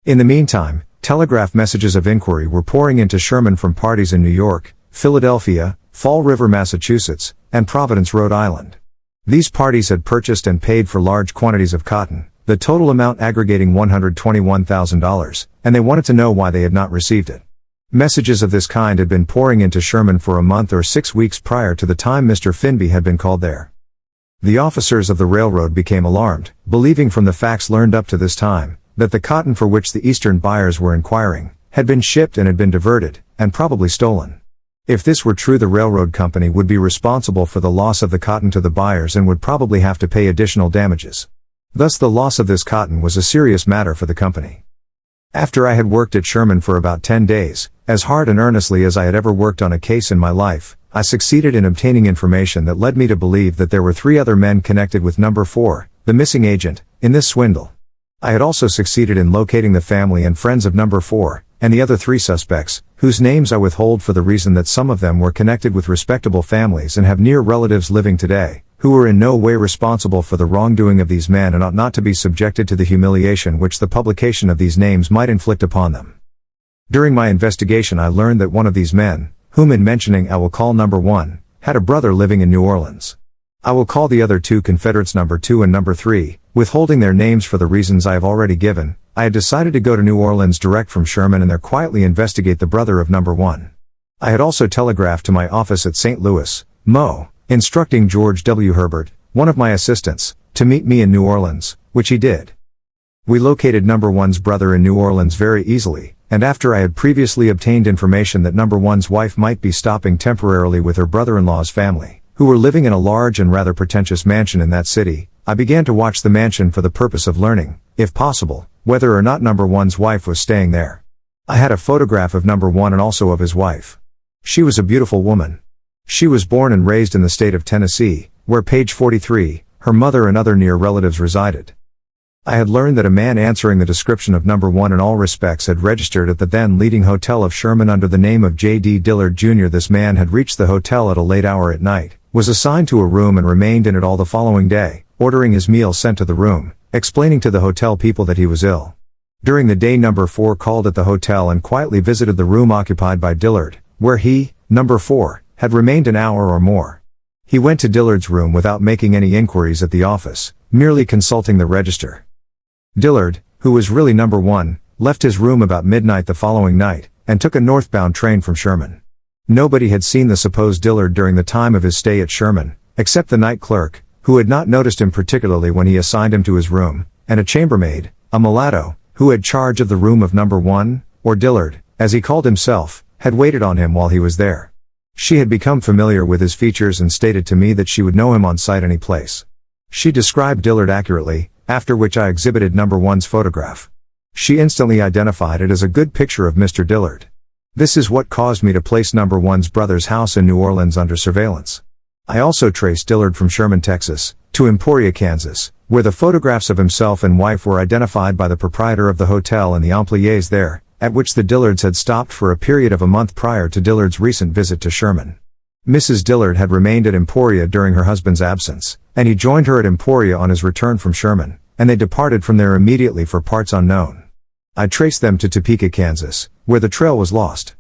In the meantime, telegraph messages of inquiry were pouring into Sherman from parties in New York, Philadelphia, Fall River, Massachusetts, and Providence, Rhode Island. These parties had purchased and paid for large quantities of cotton, the total amount aggregating $121,000, and they wanted to know why they had not received it. Messages of this kind had been pouring into Sherman for a month or 6 weeks prior to the time Mr. Finby had been called there. The officers of the railroad became alarmed, believing from the facts learned up to this time, that the cotton for which the eastern buyers were inquiring, had been shipped and had been diverted, and probably stolen. If this were true, the railroad company would be responsible for the loss of the cotton to the buyers and would probably have to pay additional damages. Thus the loss of this cotton was a serious matter for the company. After I had worked at Sherman for about 10 days, as hard and earnestly as I had ever worked on a case in my life, I succeeded in obtaining information that led me to believe that there were 3 other men connected with number 4, the missing agent, in this swindle. I had also succeeded in locating the family and friends of number 4, and the other 3 suspects, whose names I withhold for the reason that some of them were connected with respectable families and have near relatives living today, who were in no way responsible for the wrongdoing of these men and ought not to be subjected to the humiliation which the publication of these names might inflict upon them. During my investigation I learned that one of these men, whom in mentioning I will call number 1, had a brother living in New Orleans. I will call the other 2 Confederates number 2 and number 3, withholding their names for the reasons I have already given. I had decided to go to New Orleans direct from Sherman and there quietly investigate the brother of number 1. I had also telegraphed to my office at St. Louis, Mo., instructing George W. Herbert, one of my assistants, to meet me in New Orleans, which he did. We located number 1's brother in New Orleans very easily, and after I had previously obtained information that number 1's wife might be stopping temporarily with her brother-in-law's family, who were living in a large and rather pretentious mansion in that city, I began to watch the mansion for the purpose of learning, if possible, whether or not number 1's wife was staying there. I had a photograph of number 1 and also of his wife. She was a beautiful woman. She was born and raised in the state of Tennessee, where page 43, her mother and other near relatives resided. I had learned that a man answering the description of number 1 in all respects had registered at the then leading hotel of Sherman under the name of J.D. Dillard Jr. This man had reached the hotel at a late hour at night, was assigned to a room and remained in it all the following day, ordering his meal sent to the room, explaining to the hotel people that he was ill. During the day number 4 called at the hotel and quietly visited the room occupied by Dillard, where he, number 4, had remained an hour or more. He went to Dillard's room without making any inquiries at the office, merely consulting the register. Dillard, who was really number 1, left his room about midnight the following night, and took a northbound train from Sherman. Nobody had seen the supposed Dillard during the time of his stay at Sherman, except the night clerk, who had not noticed him particularly when he assigned him to his room, and a chambermaid, a mulatto, who had charge of the room of number 1, or Dillard, as he called himself, had waited on him while he was there. She had become familiar with his features and stated to me that she would know him on sight any place. She described Dillard accurately, after which I exhibited number 1's photograph. She instantly identified it as a good picture of Mr. Dillard. This is what caused me to place number 1's brother's house in New Orleans under surveillance. I also traced Dillard from Sherman, Texas, to Emporia, Kansas, where the photographs of himself and wife were identified by the proprietor of the hotel and the employees there, at which the Dillards had stopped for a period of a month prior to Dillard's recent visit to Sherman. Mrs. Dillard had remained at Emporia during her husband's absence, and he joined her at Emporia on his return from Sherman, and they departed from there immediately for parts unknown. I traced them to Topeka, Kansas, where the trail was lost.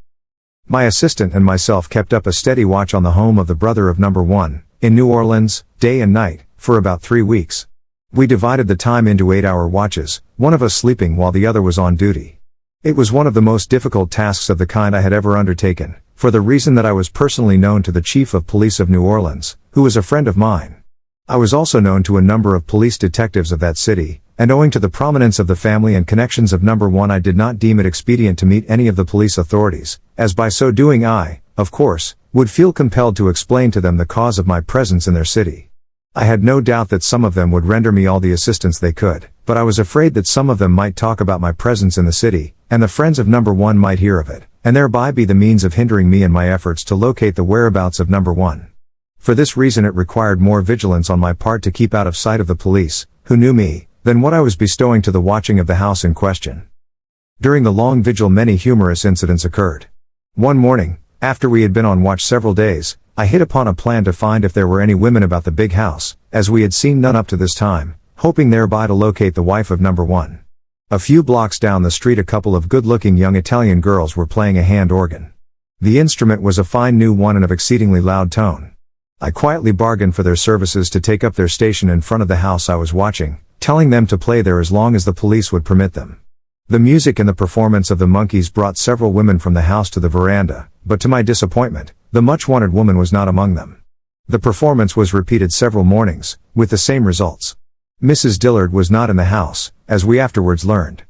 My assistant and myself kept up a steady watch on the home of the brother of number 1, in New Orleans, day and night, for about 3 weeks. We divided the time into 8-hour watches, one of us sleeping while the other was on duty. It was one of the most difficult tasks of the kind I had ever undertaken, for the reason that I was personally known to the chief of police of New Orleans, who was a friend of mine. I was also known to a number of police detectives of that city, and owing to the prominence of the family and connections of number 1 I did not deem it expedient to meet any of the police authorities, as by so doing I, of course, would feel compelled to explain to them the cause of my presence in their city. I had no doubt that some of them would render me all the assistance they could, but I was afraid that some of them might talk about my presence in the city, and the friends of number 1 might hear of it, and thereby be the means of hindering me in my efforts to locate the whereabouts of number 1. For this reason it required more vigilance on my part to keep out of sight of the police, who knew me, than what I was bestowing to the watching of the house in question. During the long vigil many humorous incidents occurred. One morning, after we had been on watch several days, I hit upon a plan to find if there were any women about the big house, as we had seen none up to this time, hoping thereby to locate the wife of number 1. A few blocks down the street a couple of good-looking young Italian girls were playing a hand organ. The instrument was a fine new one and of exceedingly loud tone. I quietly bargained for their services to take up their station in front of the house I was watching, telling them to play there as long as the police would permit them. The music and the performance of the monkeys brought several women from the house to the veranda, but to my disappointment, the much-wanted woman was not among them. The performance was repeated several mornings, with the same results. Mrs. Dillard was not in the house, as we afterwards learned.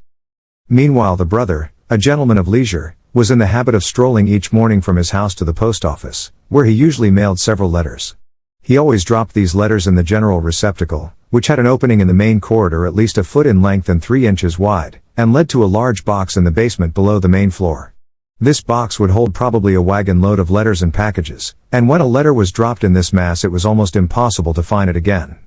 Meanwhile the brother, a gentleman of leisure, was in the habit of strolling each morning from his house to the post office, where he usually mailed several letters. He always dropped these letters in the general receptacle, which had an opening in the main corridor at least a foot in length and 3 inches wide, and led to a large box in the basement below the main floor. This box would hold probably a wagon load of letters and packages, and when a letter was dropped in this mass it was almost impossible to find it again.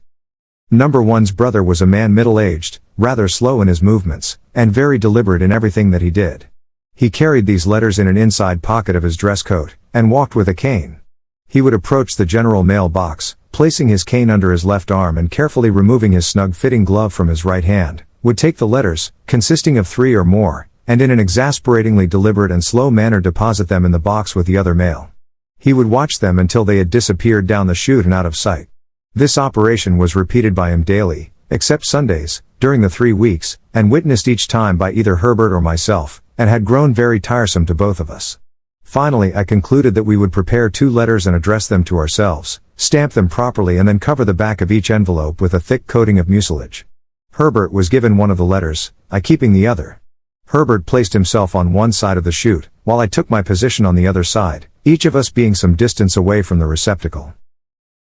Number One's brother was a man middle-aged, rather slow in his movements, and very deliberate in everything that he did. He carried these letters in an inside pocket of his dress coat, and walked with a cane. He would approach the general mail box, placing his cane under his left arm and carefully removing his snug-fitting glove from his right hand, would take the letters, consisting of 3 or more, and in an exasperatingly deliberate and slow manner deposit them in the box with the other mail. He would watch them until they had disappeared down the chute and out of sight. This operation was repeated by him daily, except Sundays, during the 3 weeks, and witnessed each time by either Herbert or myself, and had grown very tiresome to both of us. Finally I concluded that we would prepare 2 letters and address them to ourselves, stamp them properly and then cover the back of each envelope with a thick coating of mucilage. Herbert was given one of the letters, I keeping the other. Herbert placed himself on one side of the chute, while I took my position on the other side, each of us being some distance away from the receptacle.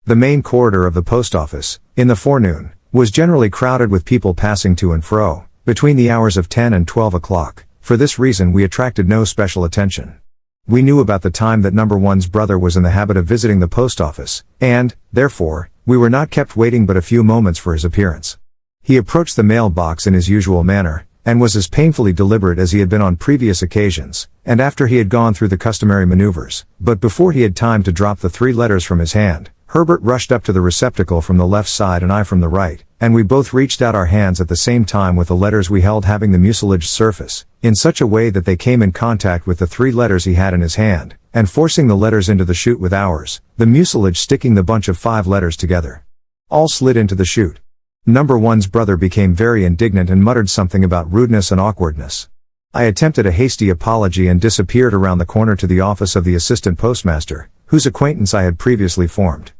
The main corridor of the post office, in the forenoon, was generally crowded with people passing to and fro, between the hours of 10 and 12 o'clock. For this reason we attracted no special attention. We knew about the time that Number One's brother was in the habit of visiting the post office, and, therefore, we were not kept waiting but a few moments for his appearance. He approached the mail box in his usual manner, and was as painfully deliberate as he had been on previous occasions, and after he had gone through the customary maneuvers, but before he had time to drop the 3 letters from his hand, Herbert rushed up to the receptacle from the left side and I from the right, and we both reached out our hands at the same time with the letters we held having the mucilaged surface, in such a way that they came in contact with the 3 letters he had in his hand, and forcing the letters into the chute with ours, the mucilage sticking the bunch of 5 letters together. All slid into the chute. Number One's brother became very indignant and muttered something about rudeness and awkwardness. I attempted a hasty apology and disappeared around the corner to the office of the assistant postmaster, whose acquaintance I had previously formed.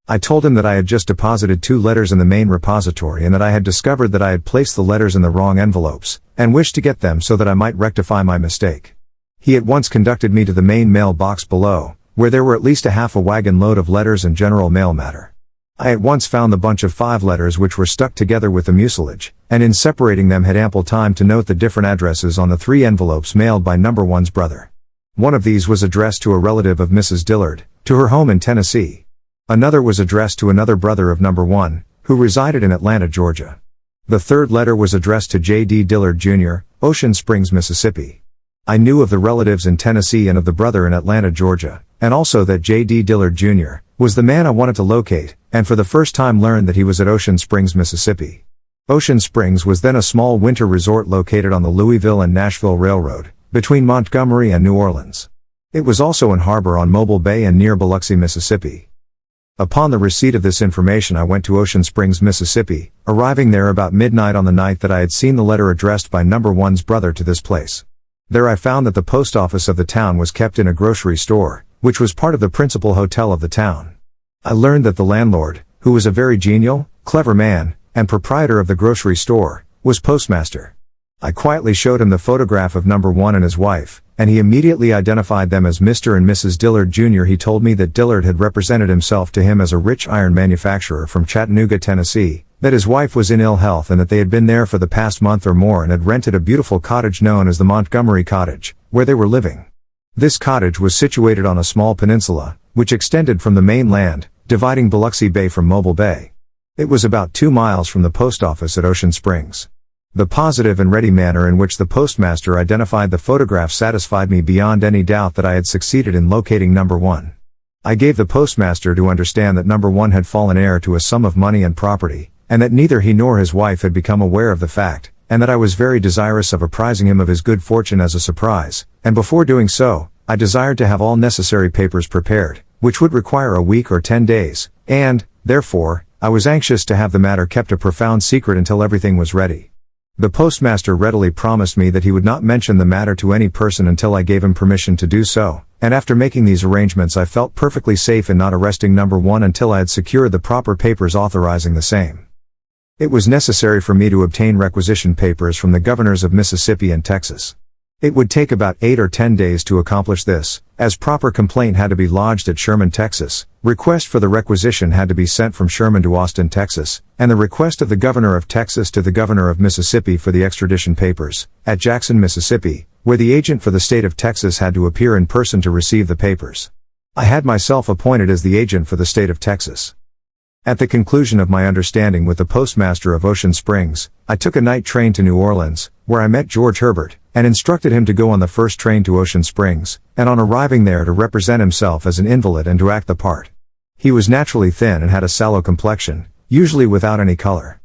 I told him that I had just deposited 2 letters in the main repository and that I had discovered that I had placed the letters in the wrong envelopes, and wished to get them so that I might rectify my mistake. He at once conducted me to the main mail box below, where there were at least a half a wagon load of letters and general mail matter. I at once found the bunch of 5 letters which were stuck together with the mucilage, and in separating them had ample time to note the different addresses on the 3 envelopes mailed by Number One's brother. One of these was addressed to a relative of Mrs. Dillard, to her home in Tennessee. Another was addressed to another brother of Number One, who resided in Atlanta, Georgia. The 3rd letter was addressed to J.D. Dillard, Jr., Ocean Springs, Mississippi. I knew of the relatives in Tennessee and of the brother in Atlanta, Georgia, and also that J.D. Dillard, Jr. was the man I wanted to locate, and for the first time learned that he was at Ocean Springs, Mississippi. Ocean Springs was then a small winter resort located on the Louisville and Nashville Railroad, between Montgomery and New Orleans. It was also an harbor on Mobile Bay and near Biloxi, Mississippi. Upon the receipt of this information I went to Ocean Springs, Mississippi, arriving there about midnight on the night that I had seen the letter addressed by Number One's brother to this place. There I found that the post office of the town was kept in a grocery store, which was part of the principal hotel of the town. I learned that the landlord, who was a very genial, clever man, and proprietor of the grocery store, was postmaster. I quietly showed him the photograph of Number One and his wife, and he immediately identified them as Mr. and Mrs. Dillard Jr. He told me that Dillard had represented himself to him as a rich iron manufacturer from Chattanooga, Tennessee, that his wife was in ill health and that they had been there for the past month or more and had rented a beautiful cottage known as the Montgomery Cottage, where they were living. This cottage was situated on a small peninsula, which extended from the mainland, dividing Biloxi Bay from Mobile Bay. It was about 2 miles from the post office at Ocean Springs. The positive and ready manner in which the postmaster identified the photograph satisfied me beyond any doubt that I had succeeded in locating Number One. I gave the postmaster to understand that Number One had fallen heir to a sum of money and property, and that neither he nor his wife had become aware of the fact, and that I was very desirous of apprising him of his good fortune as a surprise, and before doing so, I desired to have all necessary papers prepared, which would require a week or 10 days, and, therefore, I was anxious to have the matter kept a profound secret until everything was ready. The postmaster readily promised me that he would not mention the matter to any person until I gave him permission to do so, and after making these arrangements I felt perfectly safe in not arresting Number One until I had secured the proper papers authorizing the same. It was necessary for me to obtain requisition papers from the governors of Mississippi and Texas. It would take about 8 or 10 days to accomplish this, as proper complaint had to be lodged at Sherman, Texas, request for the requisition had to be sent from Sherman to Austin, Texas, and the request of the governor of Texas to the governor of Mississippi for the extradition papers, at Jackson, Mississippi, where the agent for the state of Texas had to appear in person to receive the papers. I had myself appointed as the agent for the state of Texas. At the conclusion of my understanding with the postmaster of Ocean Springs, I took a night train to New Orleans, where I met George Herbert, and instructed him to go on the first train to Ocean Springs, and on arriving there to represent himself as an invalid and to act the part. He was naturally thin and had a sallow complexion, usually without any color.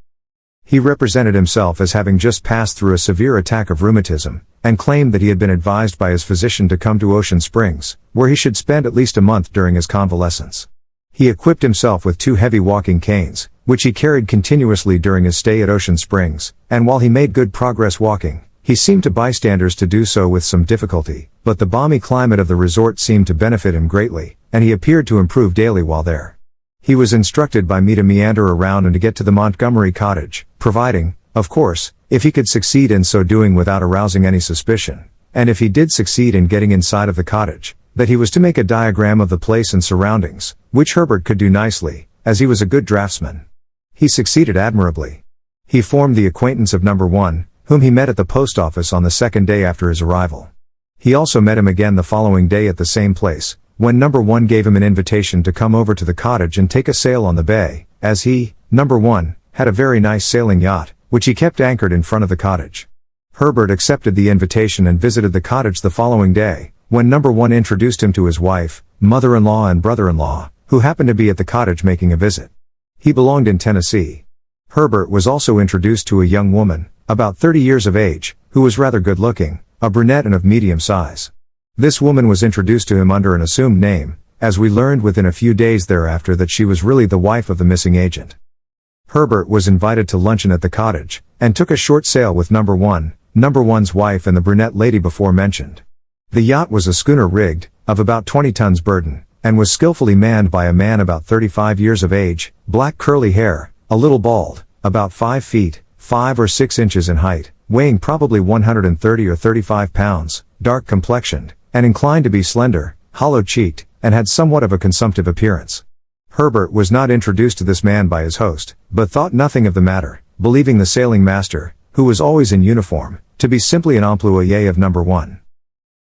He represented himself as having just passed through a severe attack of rheumatism, and claimed that he had been advised by his physician to come to Ocean Springs, where he should spend at least a month during his convalescence. He equipped himself with 2 heavy walking canes, which he carried continuously during his stay at Ocean Springs, and while he made good progress walking, he seemed to bystanders to do so with some difficulty, but the balmy climate of the resort seemed to benefit him greatly, and he appeared to improve daily while there. He was instructed by me to meander around and to get to the Montgomery cottage, providing, of course, if he could succeed in so doing without arousing any suspicion, and if he did succeed in getting inside of the cottage, that he was to make a diagram of the place and surroundings, which Herbert could do nicely, as he was a good draftsman. He succeeded admirably. He formed the acquaintance of number 1, whom he met at the post office on the second day after his arrival. He also met him again the following day at the same place, when number 1 gave him an invitation to come over to the cottage and take a sail on the bay, as he, number 1, had a very nice sailing yacht, which he kept anchored in front of the cottage. Herbert accepted the invitation and visited the cottage the following day, when number 1 introduced him to his wife, mother-in-law and brother-in-law, who happened to be at the cottage making a visit. He belonged in Tennessee. Herbert was also introduced to a young woman, about 30 years of age, who was rather good-looking, a brunette and of medium size. This woman was introduced to him under an assumed name, as we learned within a few days thereafter that she was really the wife of the missing agent. Herbert was invited to luncheon at the cottage, and took a short sail with number 1, number 1's wife and the brunette lady before mentioned. The yacht was a schooner rigged, of about 20 tons burden, and was skillfully manned by a man about 35 years of age, black curly hair, a little bald, about 5 feet, 5 or 6 inches in height, weighing probably 130 or 35 pounds, dark complexioned, and inclined to be slender, hollow-cheeked, and had somewhat of a consumptive appearance. Herbert was not introduced to this man by his host, but thought nothing of the matter, believing the sailing master, who was always in uniform, to be simply an employé of number 1.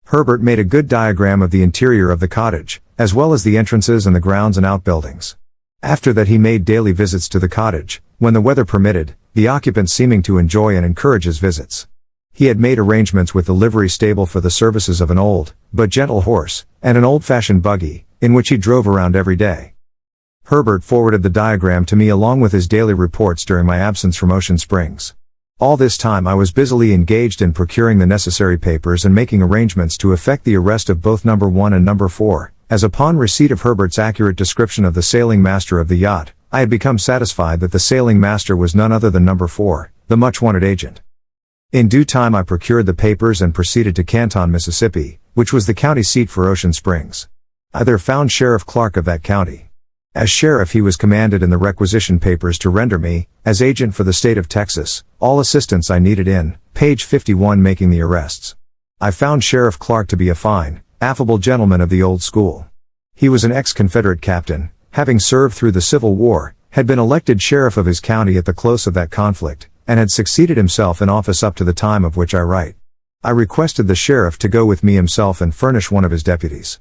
Herbert made a good diagram of the interior of the cottage, as well as the entrances and the grounds and outbuildings. After that he made daily visits to the cottage, when the weather permitted, the occupants seeming to enjoy and encourage his visits. He had made arrangements with the livery stable for the services of an old, but gentle horse, and an old-fashioned buggy, in which he drove around every day. Herbert forwarded the diagram to me along with his daily reports during my absence from Ocean Springs. All this time I was busily engaged in procuring the necessary papers and making arrangements to effect the arrest of both number 1 and number 4, as upon receipt of Herbert's accurate description of the sailing master of the yacht, I had become satisfied that the sailing master was none other than number 4, the much-wanted agent. In due time I procured the papers and proceeded to Canton, Mississippi, which was the county seat for Ocean Springs. I there found Sheriff Clark of that county. As sheriff he was commanded in the requisition papers to render me, as agent for the state of Texas, all assistance I needed in, page 51 making the arrests. I found Sheriff Clark to be a fine, affable gentleman of the old school. He was an ex-Confederate captain, having served through the Civil War, had been elected sheriff of his county at the close of that conflict, and had succeeded himself in office up to the time of which I write. I requested the sheriff to go with me himself and furnish one of his deputies.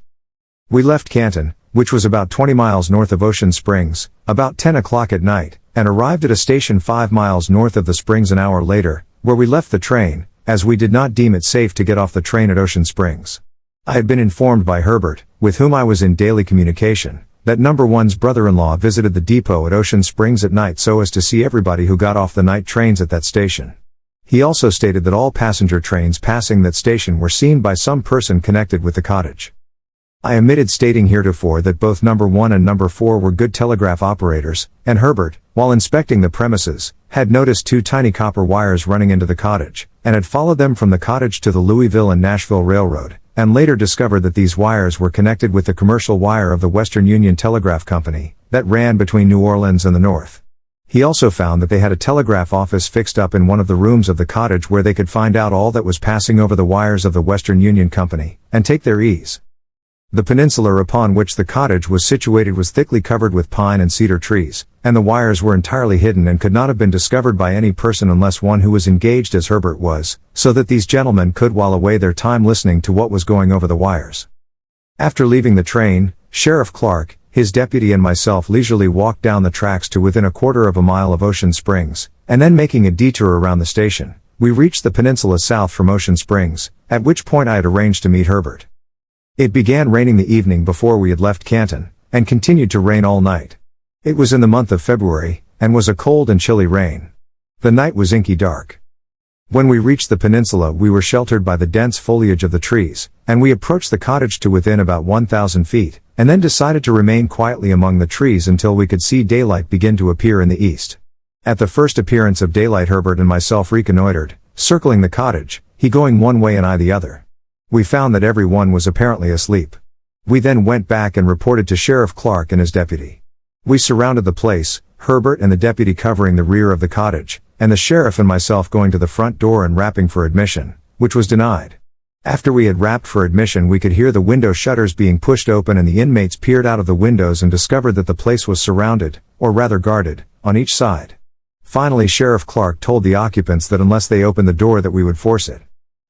We left Canton, which was about 20 miles north of Ocean Springs, about 10 o'clock at night, and arrived at a station 5 miles north of the springs an hour later, where we left the train, as we did not deem it safe to get off the train at Ocean Springs. I had been informed by Herbert, with whom I was in daily communication, that number 1's brother-in-law visited the depot at Ocean Springs at night so as to see everybody who got off the night trains at that station. He also stated that all passenger trains passing that station were seen by some person connected with the cottage. I omitted stating heretofore that both number 1 and number 4 were good telegraph operators, and Herbert, while inspecting the premises, had noticed 2 tiny copper wires running into the cottage, and had followed them from the cottage to the Louisville and Nashville Railroad, and later discovered that these wires were connected with the commercial wire of the Western Union Telegraph Company, that ran between New Orleans and the north. He also found that they had a telegraph office fixed up in one of the rooms of the cottage where they could find out all that was passing over the wires of the Western Union Company, and take their ease. The peninsula upon which the cottage was situated was thickly covered with pine and cedar trees, and the wires were entirely hidden and could not have been discovered by any person unless one who was engaged as Herbert was, so that these gentlemen could while away their time listening to what was going over the wires. After leaving the train, Sheriff Clark, his deputy and myself leisurely walked down the tracks to within a quarter of a mile of Ocean Springs, and then making a detour around the station, we reached the peninsula south from Ocean Springs, at which point I had arranged to meet Herbert. It began raining the evening before we had left Canton, and continued to rain all night. It was in the month of February, and was a cold and chilly rain. The night was inky dark. When we reached the peninsula we were sheltered by the dense foliage of the trees, and we approached the cottage to within about 1,000 feet, and then decided to remain quietly among the trees until we could see daylight begin to appear in the east. At the first appearance of daylight Herbert and myself reconnoitered, circling the cottage, he going one way and I the other. We found that everyone was apparently asleep. We then went back and reported to Sheriff Clark and his deputy. We surrounded the place, Herbert and the deputy covering the rear of the cottage, and the sheriff and myself going to the front door and rapping for admission, which was denied. After we had rapped for admission we could hear the window shutters being pushed open and the inmates peered out of the windows and discovered that the place was surrounded, or rather guarded, on each side. Finally Sheriff Clark told the occupants that unless they opened the door that we would force it.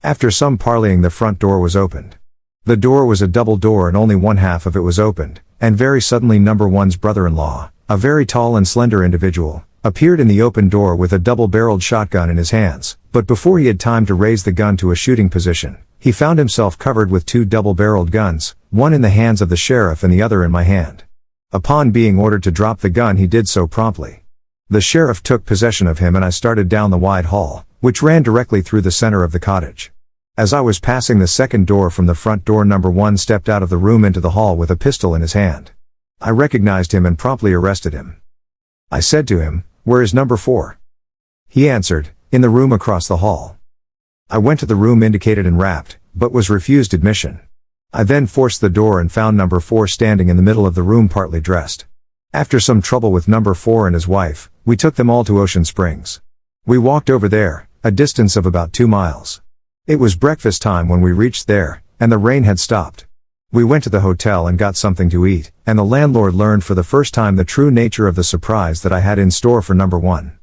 After some parleying the front door was opened. The door was a double door and only one half of it was opened, and very suddenly number one's brother-in-law, a very tall and slender individual, appeared in the open door with a double-barreled shotgun in his hands, but before he had time to raise the gun to a shooting position, he found himself covered with two double-barreled guns, one in the hands of the sheriff and the other in my hand. Upon being ordered to drop the gun he did so promptly. The sheriff took possession of him and I started down the wide hall, which ran directly through the center of the cottage. As I was passing the second door from the front door number one stepped out of the room into the hall with a pistol in his hand. I recognized him and promptly arrested him. I said to him, "Where is number 4? He answered, "In the room across the hall." I went to the room indicated and rapped, but was refused admission. I then forced the door and found number 4 standing in the middle of the room partly dressed. After some trouble with number 4 and his wife, we took them all to Ocean Springs. We walked over there, a distance of about 2 miles. It was breakfast time when we reached there, and the rain had stopped. We went to the hotel and got something to eat, and the landlord learned for the first time the true nature of the surprise that I had in store for number 1.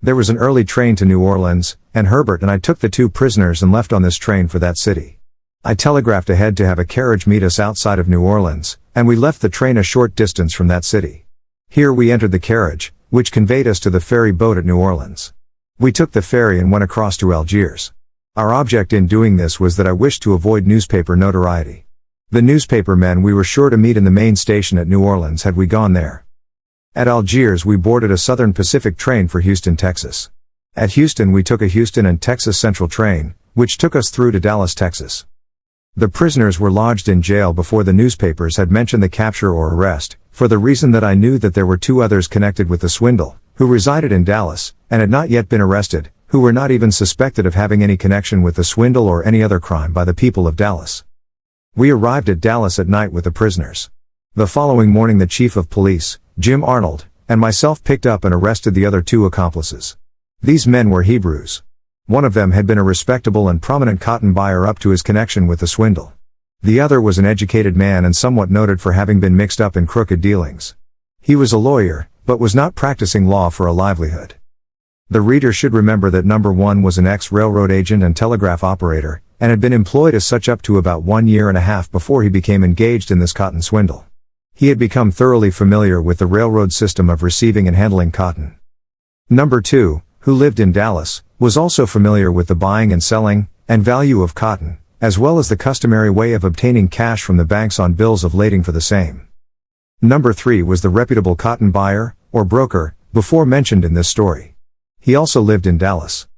There was an early train to New Orleans, and Herbert and I took the 2 prisoners and left on this train for that city. I telegraphed ahead to have a carriage meet us outside of New Orleans, and we left the train a short distance from that city. Here we entered the carriage, which conveyed us to the ferry boat at New Orleans. We took the ferry and went across to Algiers. Our object in doing this was that I wished to avoid newspaper notoriety. The newspaper men we were sure to meet in the main station at New Orleans had we gone there. At Algiers we boarded a Southern Pacific train for Houston, Texas. At Houston we took a Houston and Texas Central train, which took us through to Dallas, Texas. The prisoners were lodged in jail before the newspapers had mentioned the capture or arrest, for the reason that I knew that there were 2 others connected with the swindle, who resided in Dallas, and had not yet been arrested, who were not even suspected of having any connection with the swindle or any other crime by the people of Dallas. We arrived at Dallas at night with the prisoners. The following morning the chief of police, Jim Arnold, and myself picked up and arrested the other 2 accomplices. These men were Hebrews. One of them had been a respectable and prominent cotton buyer up to his connection with the swindle. The other was an educated man and somewhat noted for having been mixed up in crooked dealings. He was a lawyer, but was not practicing law for a livelihood. The reader should remember that number 1 was an ex-railroad agent and telegraph operator, and had been employed as such up to about 1 year and a half before he became engaged in this cotton swindle. He had become thoroughly familiar with the railroad system of receiving and handling cotton. Number 2, who lived in Dallas, was also familiar with the buying and selling, and value of cotton, as well as the customary way of obtaining cash from the banks on bills of lading for the same. Number 3 was the reputable cotton buyer, or broker, before mentioned in this story. He also lived in Dallas.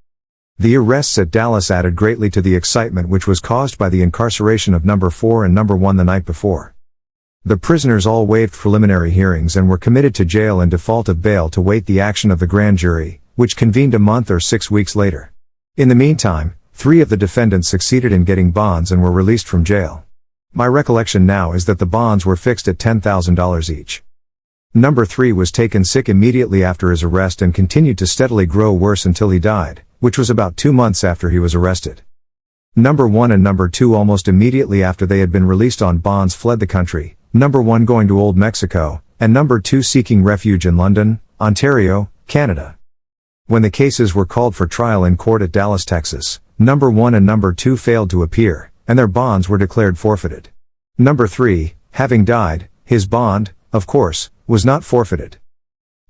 The arrests at Dallas added greatly to the excitement which was caused by the incarceration of number 4 and number 1 the night before. The prisoners all waived preliminary hearings and were committed to jail in default of bail to wait the action of the grand jury, which convened a month or 6 weeks later. In the meantime, 3 of the defendants succeeded in getting bonds and were released from jail. My recollection now is that the bonds were fixed at $10,000 each. Number 3 was taken sick immediately after his arrest and continued to steadily grow worse until he died, which was about 2 months after he was arrested. Number 1 and number 2 almost immediately after they had been released on bonds fled the country, number 1 going to Old Mexico, and number 2 seeking refuge in London, Ontario, Canada. When the cases were called for trial in court at Dallas, Texas, number 1 and number 2 failed to appear, and their bonds were declared forfeited. Number 3, having died, his bond, of course, was not forfeited.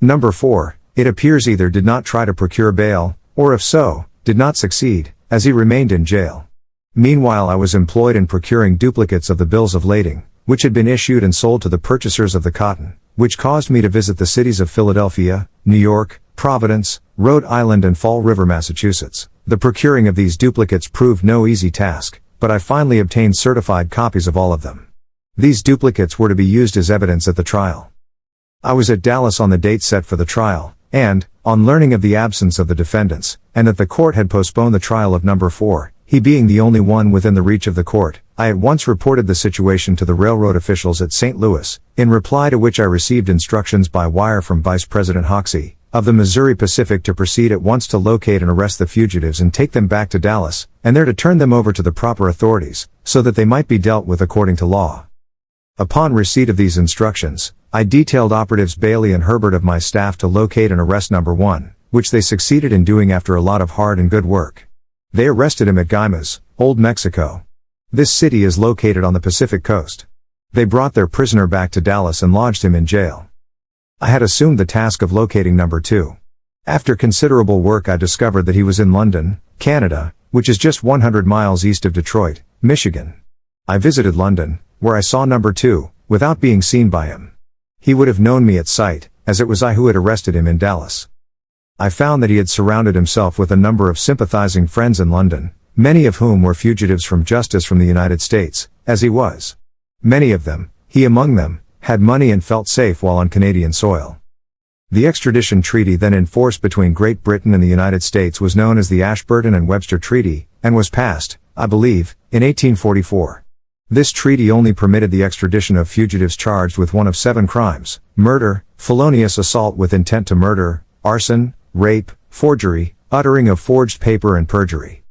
Number 4, it appears either did not try to procure bail, or if so, did not succeed, as he remained in jail. Meanwhile, I was employed in procuring duplicates of the bills of lading, which had been issued and sold to the purchasers of the cotton, which caused me to visit the cities of Philadelphia, New York, Providence, Rhode Island and Fall River, Massachusetts. The procuring of these duplicates proved no easy task, but I finally obtained certified copies of all of them. These duplicates were to be used as evidence at the trial. I was at Dallas on the date set for the trial, and, on learning of the absence of the defendants, and that the court had postponed the trial of number 4, he being the only one within the reach of the court, I at once reported the situation to the railroad officials at St. Louis, in reply to which I received instructions by wire from Vice President Hoxie, of the Missouri Pacific, to proceed at once to locate and arrest the fugitives and take them back to Dallas, and there to turn them over to the proper authorities, so that they might be dealt with according to law. Upon receipt of these instructions, I detailed operatives Bailey and Herbert of my staff to locate and arrest number 1, which they succeeded in doing after a lot of hard and good work. They arrested him at Guaymas, Old Mexico. This city is located on the Pacific coast. They brought their prisoner back to Dallas and lodged him in jail. I had assumed the task of locating number 2. After considerable work, I discovered that he was in London, Canada, which is just 100 miles east of Detroit, Michigan. I visited London, where I saw number 2, without being seen by him. He would have known me at sight, as it was I who had arrested him in Dallas. I found that he had surrounded himself with a number of sympathizing friends in London, many of whom were fugitives from justice from the United States, as he was. Many of them, he among them, had money and felt safe while on Canadian soil. The extradition treaty then in force between Great Britain and the United States was known as the Ashburton and Webster Treaty, and was passed, I believe, in 1844. This treaty only permitted the extradition of fugitives charged with one of 7 crimes: murder, felonious assault with intent to murder, arson, rape, forgery, uttering of forged paper and perjury.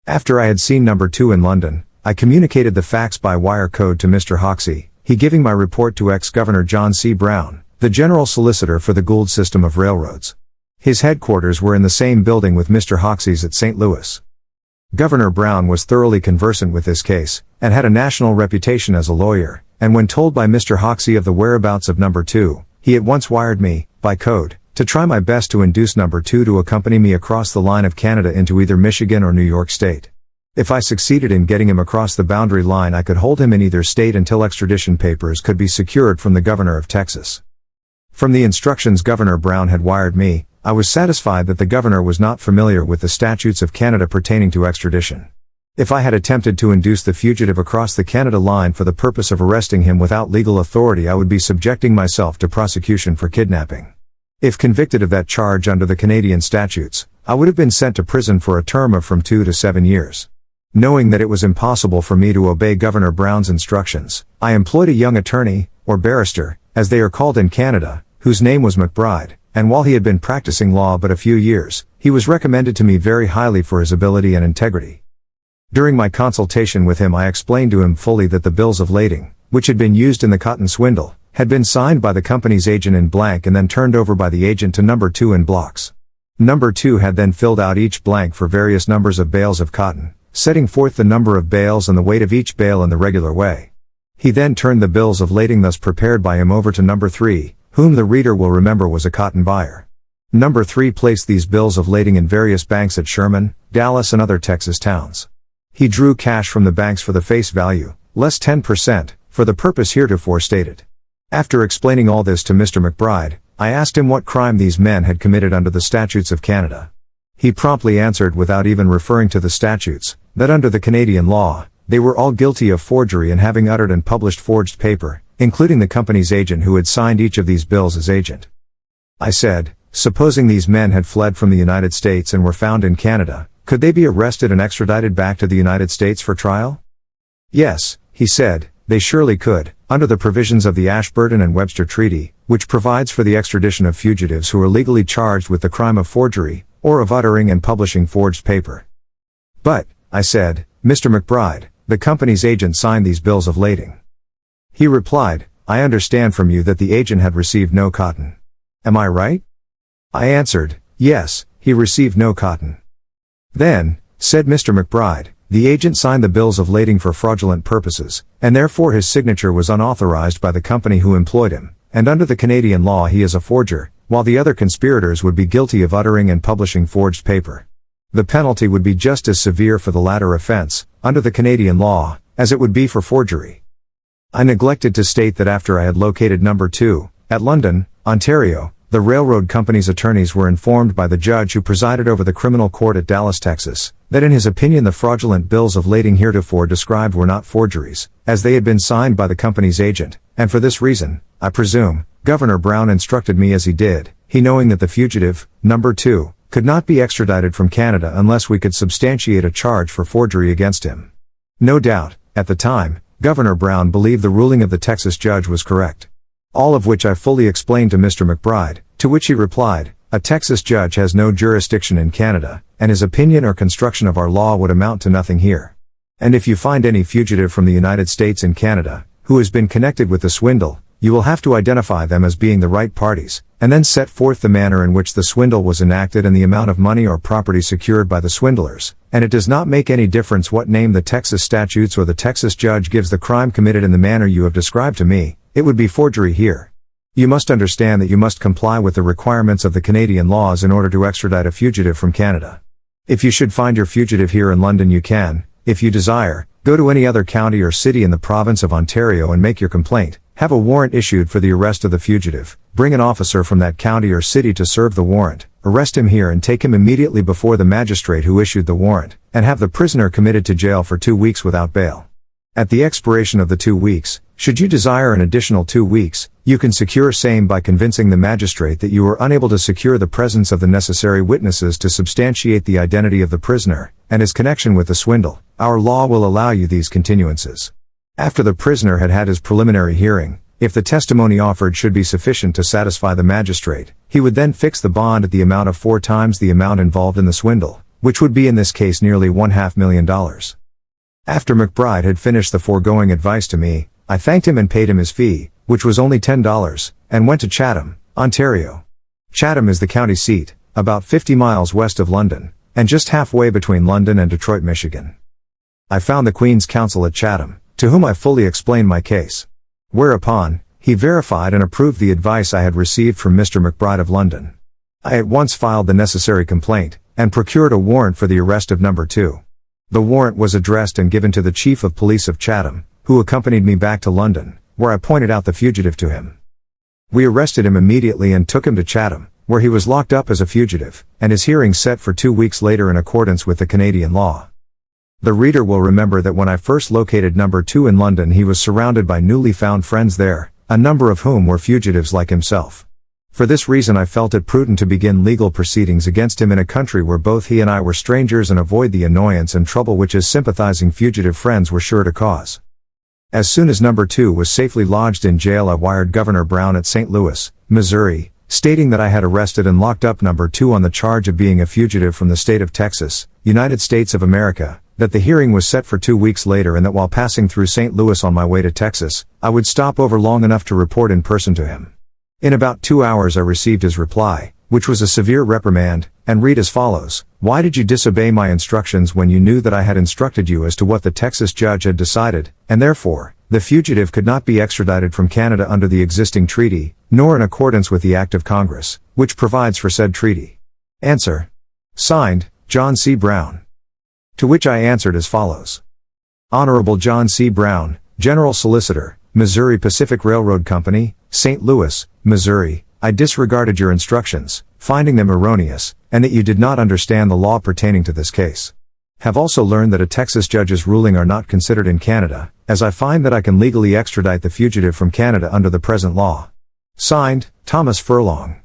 After I had seen number 2 in London, I communicated the facts by wire code to Mr. Hoxie, he giving my report to ex-Governor John C. Brown, the General Solicitor for the Gould system of railroads. His headquarters were in the same building with Mr. Hoxie's at St. Louis. Governor Brown was thoroughly conversant with this case, and had a national reputation as a lawyer, and when told by Mr. Hoxie of the whereabouts of number 2, he at once wired me, by code, to try my best to induce number 2 to accompany me across the line of Canada into either Michigan or New York State. If I succeeded in getting him across the boundary line, I could hold him in either state until extradition papers could be secured from the governor of Texas. From the instructions Governor Brown had wired me, I was satisfied that the governor was not familiar with the statutes of Canada pertaining to extradition. If I had attempted to induce the fugitive across the Canada line for the purpose of arresting him without legal authority, I would be subjecting myself to prosecution for kidnapping. If convicted of that charge under the Canadian statutes, I would have been sent to prison for a term of from 2 to 7 years. Knowing that it was impossible for me to obey Governor Brown's instructions, I employed a young attorney, or barrister, as they are called in Canada, whose name was McBride, and while he had been practicing law but a few years, he was recommended to me very highly for his ability and integrity. During my consultation with him, I explained to him fully that the bills of lading, which had been used in the cotton swindle, had been signed by the company's agent in blank and then turned over by the agent to number 2 in blocks. Number 2 had then filled out each blank for various numbers of bales of cotton, setting forth the number of bales and the weight of each bale in the regular way. He then turned the bills of lading thus prepared by him over to number 3, whom the reader will remember was a cotton buyer. Number 3 placed these bills of lading in various banks at Sherman, Dallas and other Texas towns. He drew cash from the banks for the face value, less 10%, for the purpose heretofore stated. After explaining all this to Mr. McBride, I asked him what crime these men had committed under the statutes of Canada. He promptly answered, without even referring to the statutes, that under the Canadian law, they were all guilty of forgery and having uttered and published forged paper, including the company's agent who had signed each of these bills as agent. I said, supposing these men had fled from the United States and were found in Canada, could they be arrested and extradited back to the United States for trial? Yes, he said, they surely could, under the provisions of the Ashburton and Webster Treaty, which provides for the extradition of fugitives who are legally charged with the crime of forgery, or of uttering and publishing forged paper. But, I said, Mr. McBride, the company's agent signed these bills of lading. He replied, I understand from you that the agent had received no cotton. Am I right? I answered, yes, he received no cotton. Then, said Mr. McBride, the agent signed the bills of lading for fraudulent purposes, and therefore his signature was unauthorized by the company who employed him, and under the Canadian law he is a forger, while the other conspirators would be guilty of uttering and publishing forged paper. The penalty would be just as severe for the latter offense, under the Canadian law, as it would be for forgery. I neglected to state that after I had located number 2, at London, Ontario, the railroad company's attorneys were informed by the judge who presided over the criminal court at Dallas, Texas, that in his opinion the fraudulent bills of lading heretofore described were not forgeries, as they had been signed by the company's agent, and for this reason, I presume, Governor Brown instructed me as he did, he knowing that the fugitive, number 2, could not be extradited from Canada unless we could substantiate a charge for forgery against him. No doubt, at the time, Governor Brown believed the ruling of the Texas judge was correct. All of which I fully explained to Mr. McBride, to which he replied, a Texas judge has no jurisdiction in Canada, and his opinion or construction of our law would amount to nothing here. And if you find any fugitive from the United States in Canada, who has been connected with the swindle, you will have to identify them as being the right parties, and then set forth the manner in which the swindle was enacted and the amount of money or property secured by the swindlers, and it does not make any difference what name the Texas statutes or the Texas judge gives the crime committed in the manner you have described to me, it would be forgery here. You must understand that you must comply with the requirements of the Canadian laws in order to extradite a fugitive from Canada. If you should find your fugitive here in London you can, if you desire, go to any other county or city in the province of Ontario and make your complaint, have a warrant issued for the arrest of the fugitive, bring an officer from that county or city to serve the warrant, arrest him here and take him immediately before the magistrate who issued the warrant, and have the prisoner committed to jail for 2 weeks without bail. At the expiration of the 2 weeks, should you desire an additional 2 weeks, you can secure same by convincing the magistrate that you were unable to secure the presence of the necessary witnesses to substantiate the identity of the prisoner, and his connection with the swindle. Our law will allow you these continuances. After the prisoner had had his preliminary hearing, if the testimony offered should be sufficient to satisfy the magistrate, he would then fix the bond at the amount of 4 times the amount involved in the swindle, which would be in this case nearly $500,000. After McBride had finished the foregoing advice to me, I thanked him and paid him his fee, which was only $10, and went to Chatham, Ontario. Chatham is the county seat, about 50 miles west of London, and just halfway between London and Detroit, Michigan. I found the Queen's Counsel at Chatham, to whom I fully explained my case. Whereupon, he verified and approved the advice I had received from Mr. McBride of London. I at once filed the necessary complaint, and procured a warrant for the arrest of number 2. The warrant was addressed and given to the Chief of Police of Chatham, who accompanied me back to London, where I pointed out the fugitive to him. We arrested him immediately and took him to Chatham, where he was locked up as a fugitive, and his hearing set for 2 weeks later in accordance with the Canadian law. The reader will remember that when I first located number 2 in London he was surrounded by newly found friends there, a number of whom were fugitives like himself. For this reason I felt it prudent to begin legal proceedings against him in a country where both he and I were strangers and avoid the annoyance and trouble which his sympathizing fugitive friends were sure to cause. As soon as number 2 was safely lodged in jail I wired Governor Brown at St. Louis, Missouri, stating that I had arrested and locked up number 2 on the charge of being a fugitive from the state of Texas, United States of America, that the hearing was set for 2 weeks later and that while passing through St. Louis on my way to Texas, I would stop over long enough to report in person to him. In about 2 hours I received his reply, which was a severe reprimand, and read as follows: Why did you disobey my instructions when you knew that I had instructed you as to what the Texas judge had decided, and therefore, the fugitive could not be extradited from Canada under the existing treaty, nor in accordance with the Act of Congress, which provides for said treaty? Answer. Signed, John C. Brown. To which I answered as follows. Honorable John C. Brown, General Solicitor, Missouri Pacific Railroad Company, St. Louis, Missouri, I disregarded your instructions, finding them erroneous, and that you did not understand the law pertaining to this case. Have also learned that a Texas judge's ruling are not considered in Canada, as I find that I can legally extradite the fugitive from Canada under the present law. Signed, Thomas Furlong.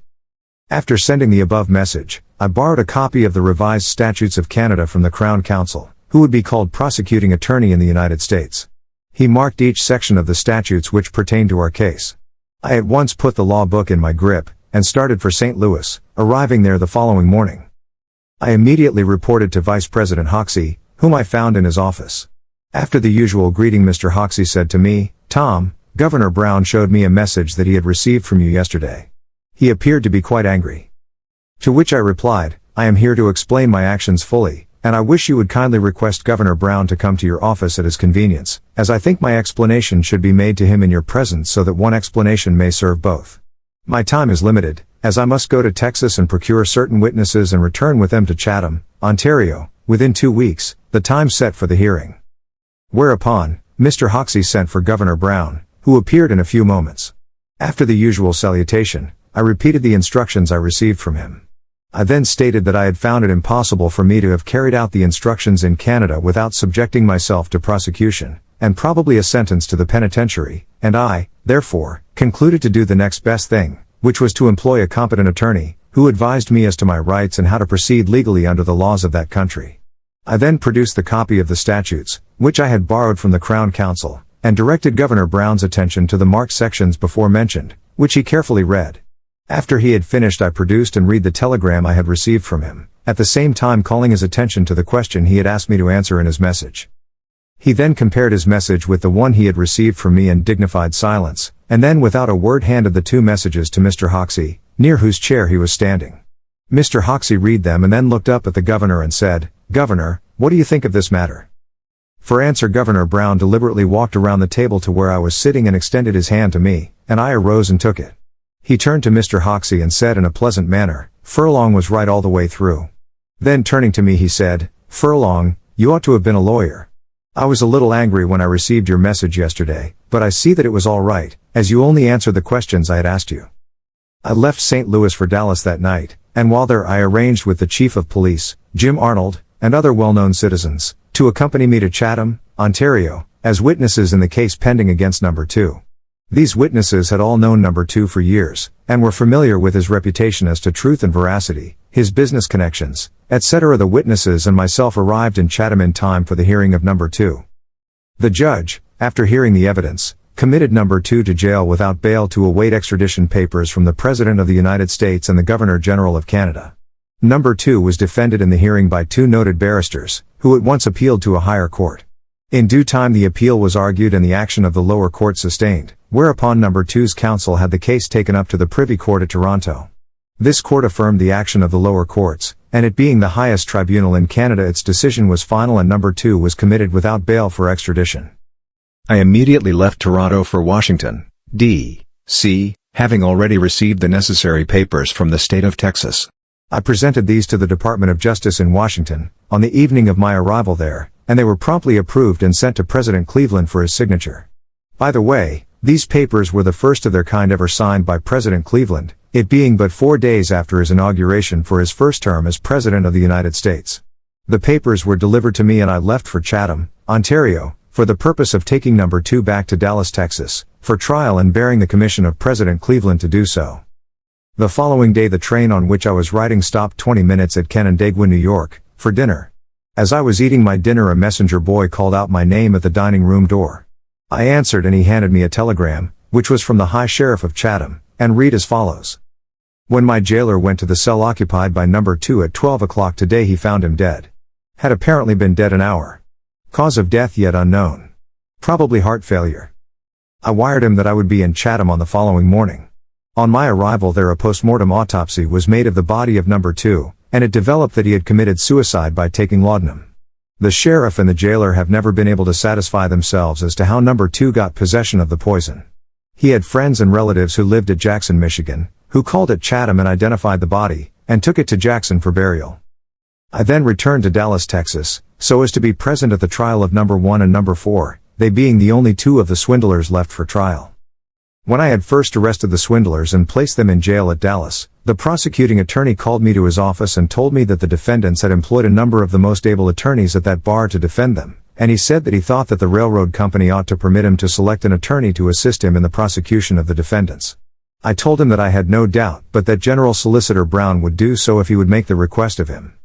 After sending the above message, I borrowed a copy of the revised statutes of Canada from the Crown Counsel, who would be called prosecuting attorney in the United States. He marked each section of the statutes which pertain to our case. I at once put the law book in my grip, and started for St. Louis, arriving there the following morning. I immediately reported to Vice President Hoxie, whom I found in his office. After the usual greeting Mr. Hoxie said to me, Tom, Governor Brown showed me a message that he had received from you yesterday. He appeared to be quite angry. To which I replied, I am here to explain my actions fully, and I wish you would kindly request Governor Brown to come to your office at his convenience, as I think my explanation should be made to him in your presence so that one explanation may serve both. My time is limited, as I must go to Texas and procure certain witnesses and return with them to Chatham, Ontario, within 2 weeks, the time set for the hearing. Whereupon, Mr. Hoxie sent for Governor Brown, who appeared in a few moments. After the usual salutation, I repeated the instructions I received from him. I then stated that I had found it impossible for me to have carried out the instructions in Canada without subjecting myself to prosecution, and probably a sentence to the penitentiary, and I, therefore, concluded to do the next best thing, which was to employ a competent attorney, who advised me as to my rights and how to proceed legally under the laws of that country. I then produced the copy of the statutes, which I had borrowed from the Crown Counsel, and directed Governor Brown's attention to the marked sections before mentioned, which he carefully read. After he had finished, I produced and read the telegram I had received from him, at the same time calling his attention to the question he had asked me to answer in his message. He then compared his message with the one he had received from me in dignified silence, and then without a word handed the two messages to Mr. Hoxie, near whose chair he was standing. Mr. Hoxie read them and then looked up at the governor and said, "Governor, what do you think of this matter?" For answer, Governor Brown deliberately walked around the table to where I was sitting and extended his hand to me, and I arose and took it. He turned to Mr. Hoxie and said in a pleasant manner, "Furlong was right all the way through." Then turning to me he said, "Furlong, you ought to have been a lawyer. I was a little angry when I received your message yesterday, but I see that it was all right, as you only answered the questions I had asked you." I left St. Louis for Dallas that night, and while there I arranged with the Chief of Police, Jim Arnold, and other well-known citizens, to accompany me to Chatham, Ontario, as witnesses in the case pending against Number 2. These witnesses had all known Number 2 for years, and were familiar with his reputation as to truth and veracity, his business connections, etc. The witnesses and myself arrived in Chatham in time for the hearing of Number 2. The judge, after hearing the evidence, committed Number 2 to jail without bail to await extradition papers from the President of the United States and the Governor General of Canada. Number 2 was defended in the hearing by two noted barristers, who at once appealed to a higher court. In due time the appeal was argued and the action of the lower court sustained, whereupon Number 2's counsel had the case taken up to the Privy Court at Toronto. This court affirmed the action of the lower courts, and it being the highest tribunal in Canada, its decision was final and Number 2 was committed without bail for extradition. I immediately left Toronto for Washington, D.C., having already received the necessary papers from the state of Texas. I presented these to the Department of Justice in Washington, on the evening of my arrival there, and they were promptly approved and sent to President Cleveland for his signature. By the way, these papers were the first of their kind ever signed by President Cleveland, it being but 4 days after his inauguration for his first term as President of the United States. The papers were delivered to me and I left for Chatham, Ontario, for the purpose of taking Number 2 back to Dallas, Texas, for trial and bearing the commission of President Cleveland to do so. The following day the train on which I was riding stopped 20 minutes at Canandaigua, New York, for dinner. As I was eating my dinner, a messenger boy called out my name at the dining room door. I answered and he handed me a telegram, which was from the High Sheriff of Chatham, and read as follows. When my jailer went to the cell occupied by Number 2 at 12 o'clock today, he found him dead. Had apparently been dead an hour. Cause of death yet unknown. Probably heart failure. I wired him that I would be in Chatham on the following morning. On my arrival there a post-mortem autopsy was made of the body of Number 2, and it developed that he had committed suicide by taking laudanum. The sheriff and the jailer have never been able to satisfy themselves as to how Number 2 got possession of the poison. He had friends and relatives who lived at Jackson, Michigan, who called at Chatham and identified the body, and took it to Jackson for burial. I then returned to Dallas, Texas, so as to be present at the trial of Number 1 and Number 4, they being the only two of the swindlers left for trial. When I had first arrested the swindlers and placed them in jail at Dallas, the prosecuting attorney called me to his office and told me that the defendants had employed a number of the most able attorneys at that bar to defend them, and he said that he thought that the railroad company ought to permit him to select an attorney to assist him in the prosecution of the defendants. I told him that I had no doubt, but that General Solicitor Brown would do so if he would make the request of him.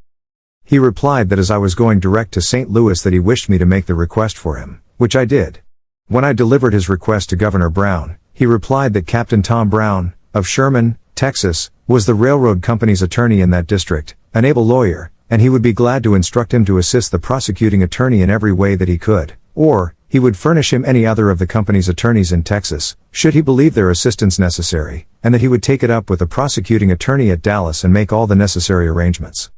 He replied that as I was going direct to St. Louis that he wished me to make the request for him, which I did. When I delivered his request to Governor Brown, he replied that Captain Tom Brown, of Sherman, Texas, was the railroad company's attorney in that district, an able lawyer, and he would be glad to instruct him to assist the prosecuting attorney in every way that he could, or, He would furnish him any other of the company's attorneys in Texas, should he believe their assistance necessary, and that he would take it up with the prosecuting attorney at Dallas and make all the necessary arrangements.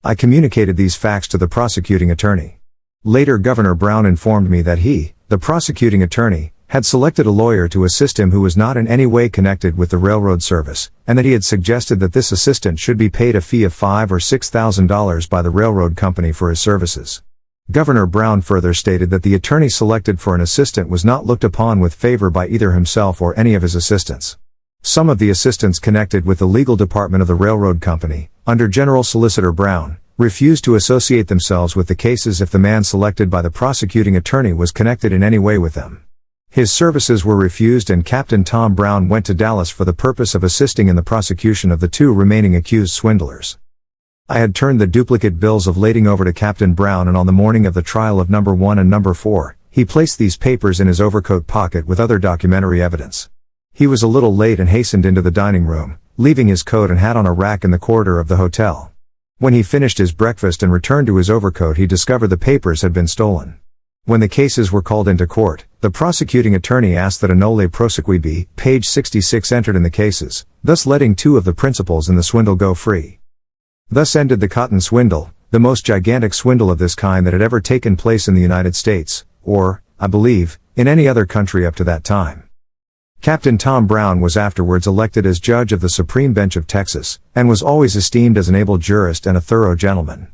I communicated these facts to the prosecuting attorney. Later, Governor Brown informed me that he, the prosecuting attorney, had selected a lawyer to assist him who was not in any way connected with the railroad service, and that he had suggested that this assistant should be paid a fee of $5,000 or $6,000 by the railroad company for his services. Governor Brown further stated that the attorney selected for an assistant was not looked upon with favor by either himself or any of his assistants. Some of the assistants connected with the legal department of the railroad company, under General Solicitor Brown, refused to associate themselves with the cases if the man selected by the prosecuting attorney was connected in any way with them. His services were refused, and Captain Tom Brown went to Dallas for the purpose of assisting in the prosecution of the two remaining accused swindlers. I had turned the duplicate bills of lading over to Captain Brown, and on the morning of the trial of number 1 and number 4, he placed these papers in his overcoat pocket with other documentary evidence. He was a little late and hastened into the dining room, leaving his coat and hat on a rack in the corridor of the hotel. When he finished his breakfast and returned to his overcoat, he discovered the papers had been stolen. When the cases were called into court, the prosecuting attorney asked that a nolle prosequi be, page 66, entered in the cases, thus letting two of the principals in the swindle go free. Thus ended the cotton swindle, the most gigantic swindle of this kind that had ever taken place in the United States, or, I believe, in any other country up to that time. Captain Tom Brown was afterwards elected as judge of the Supreme Bench of Texas, and was always esteemed as an able jurist and a thorough gentleman.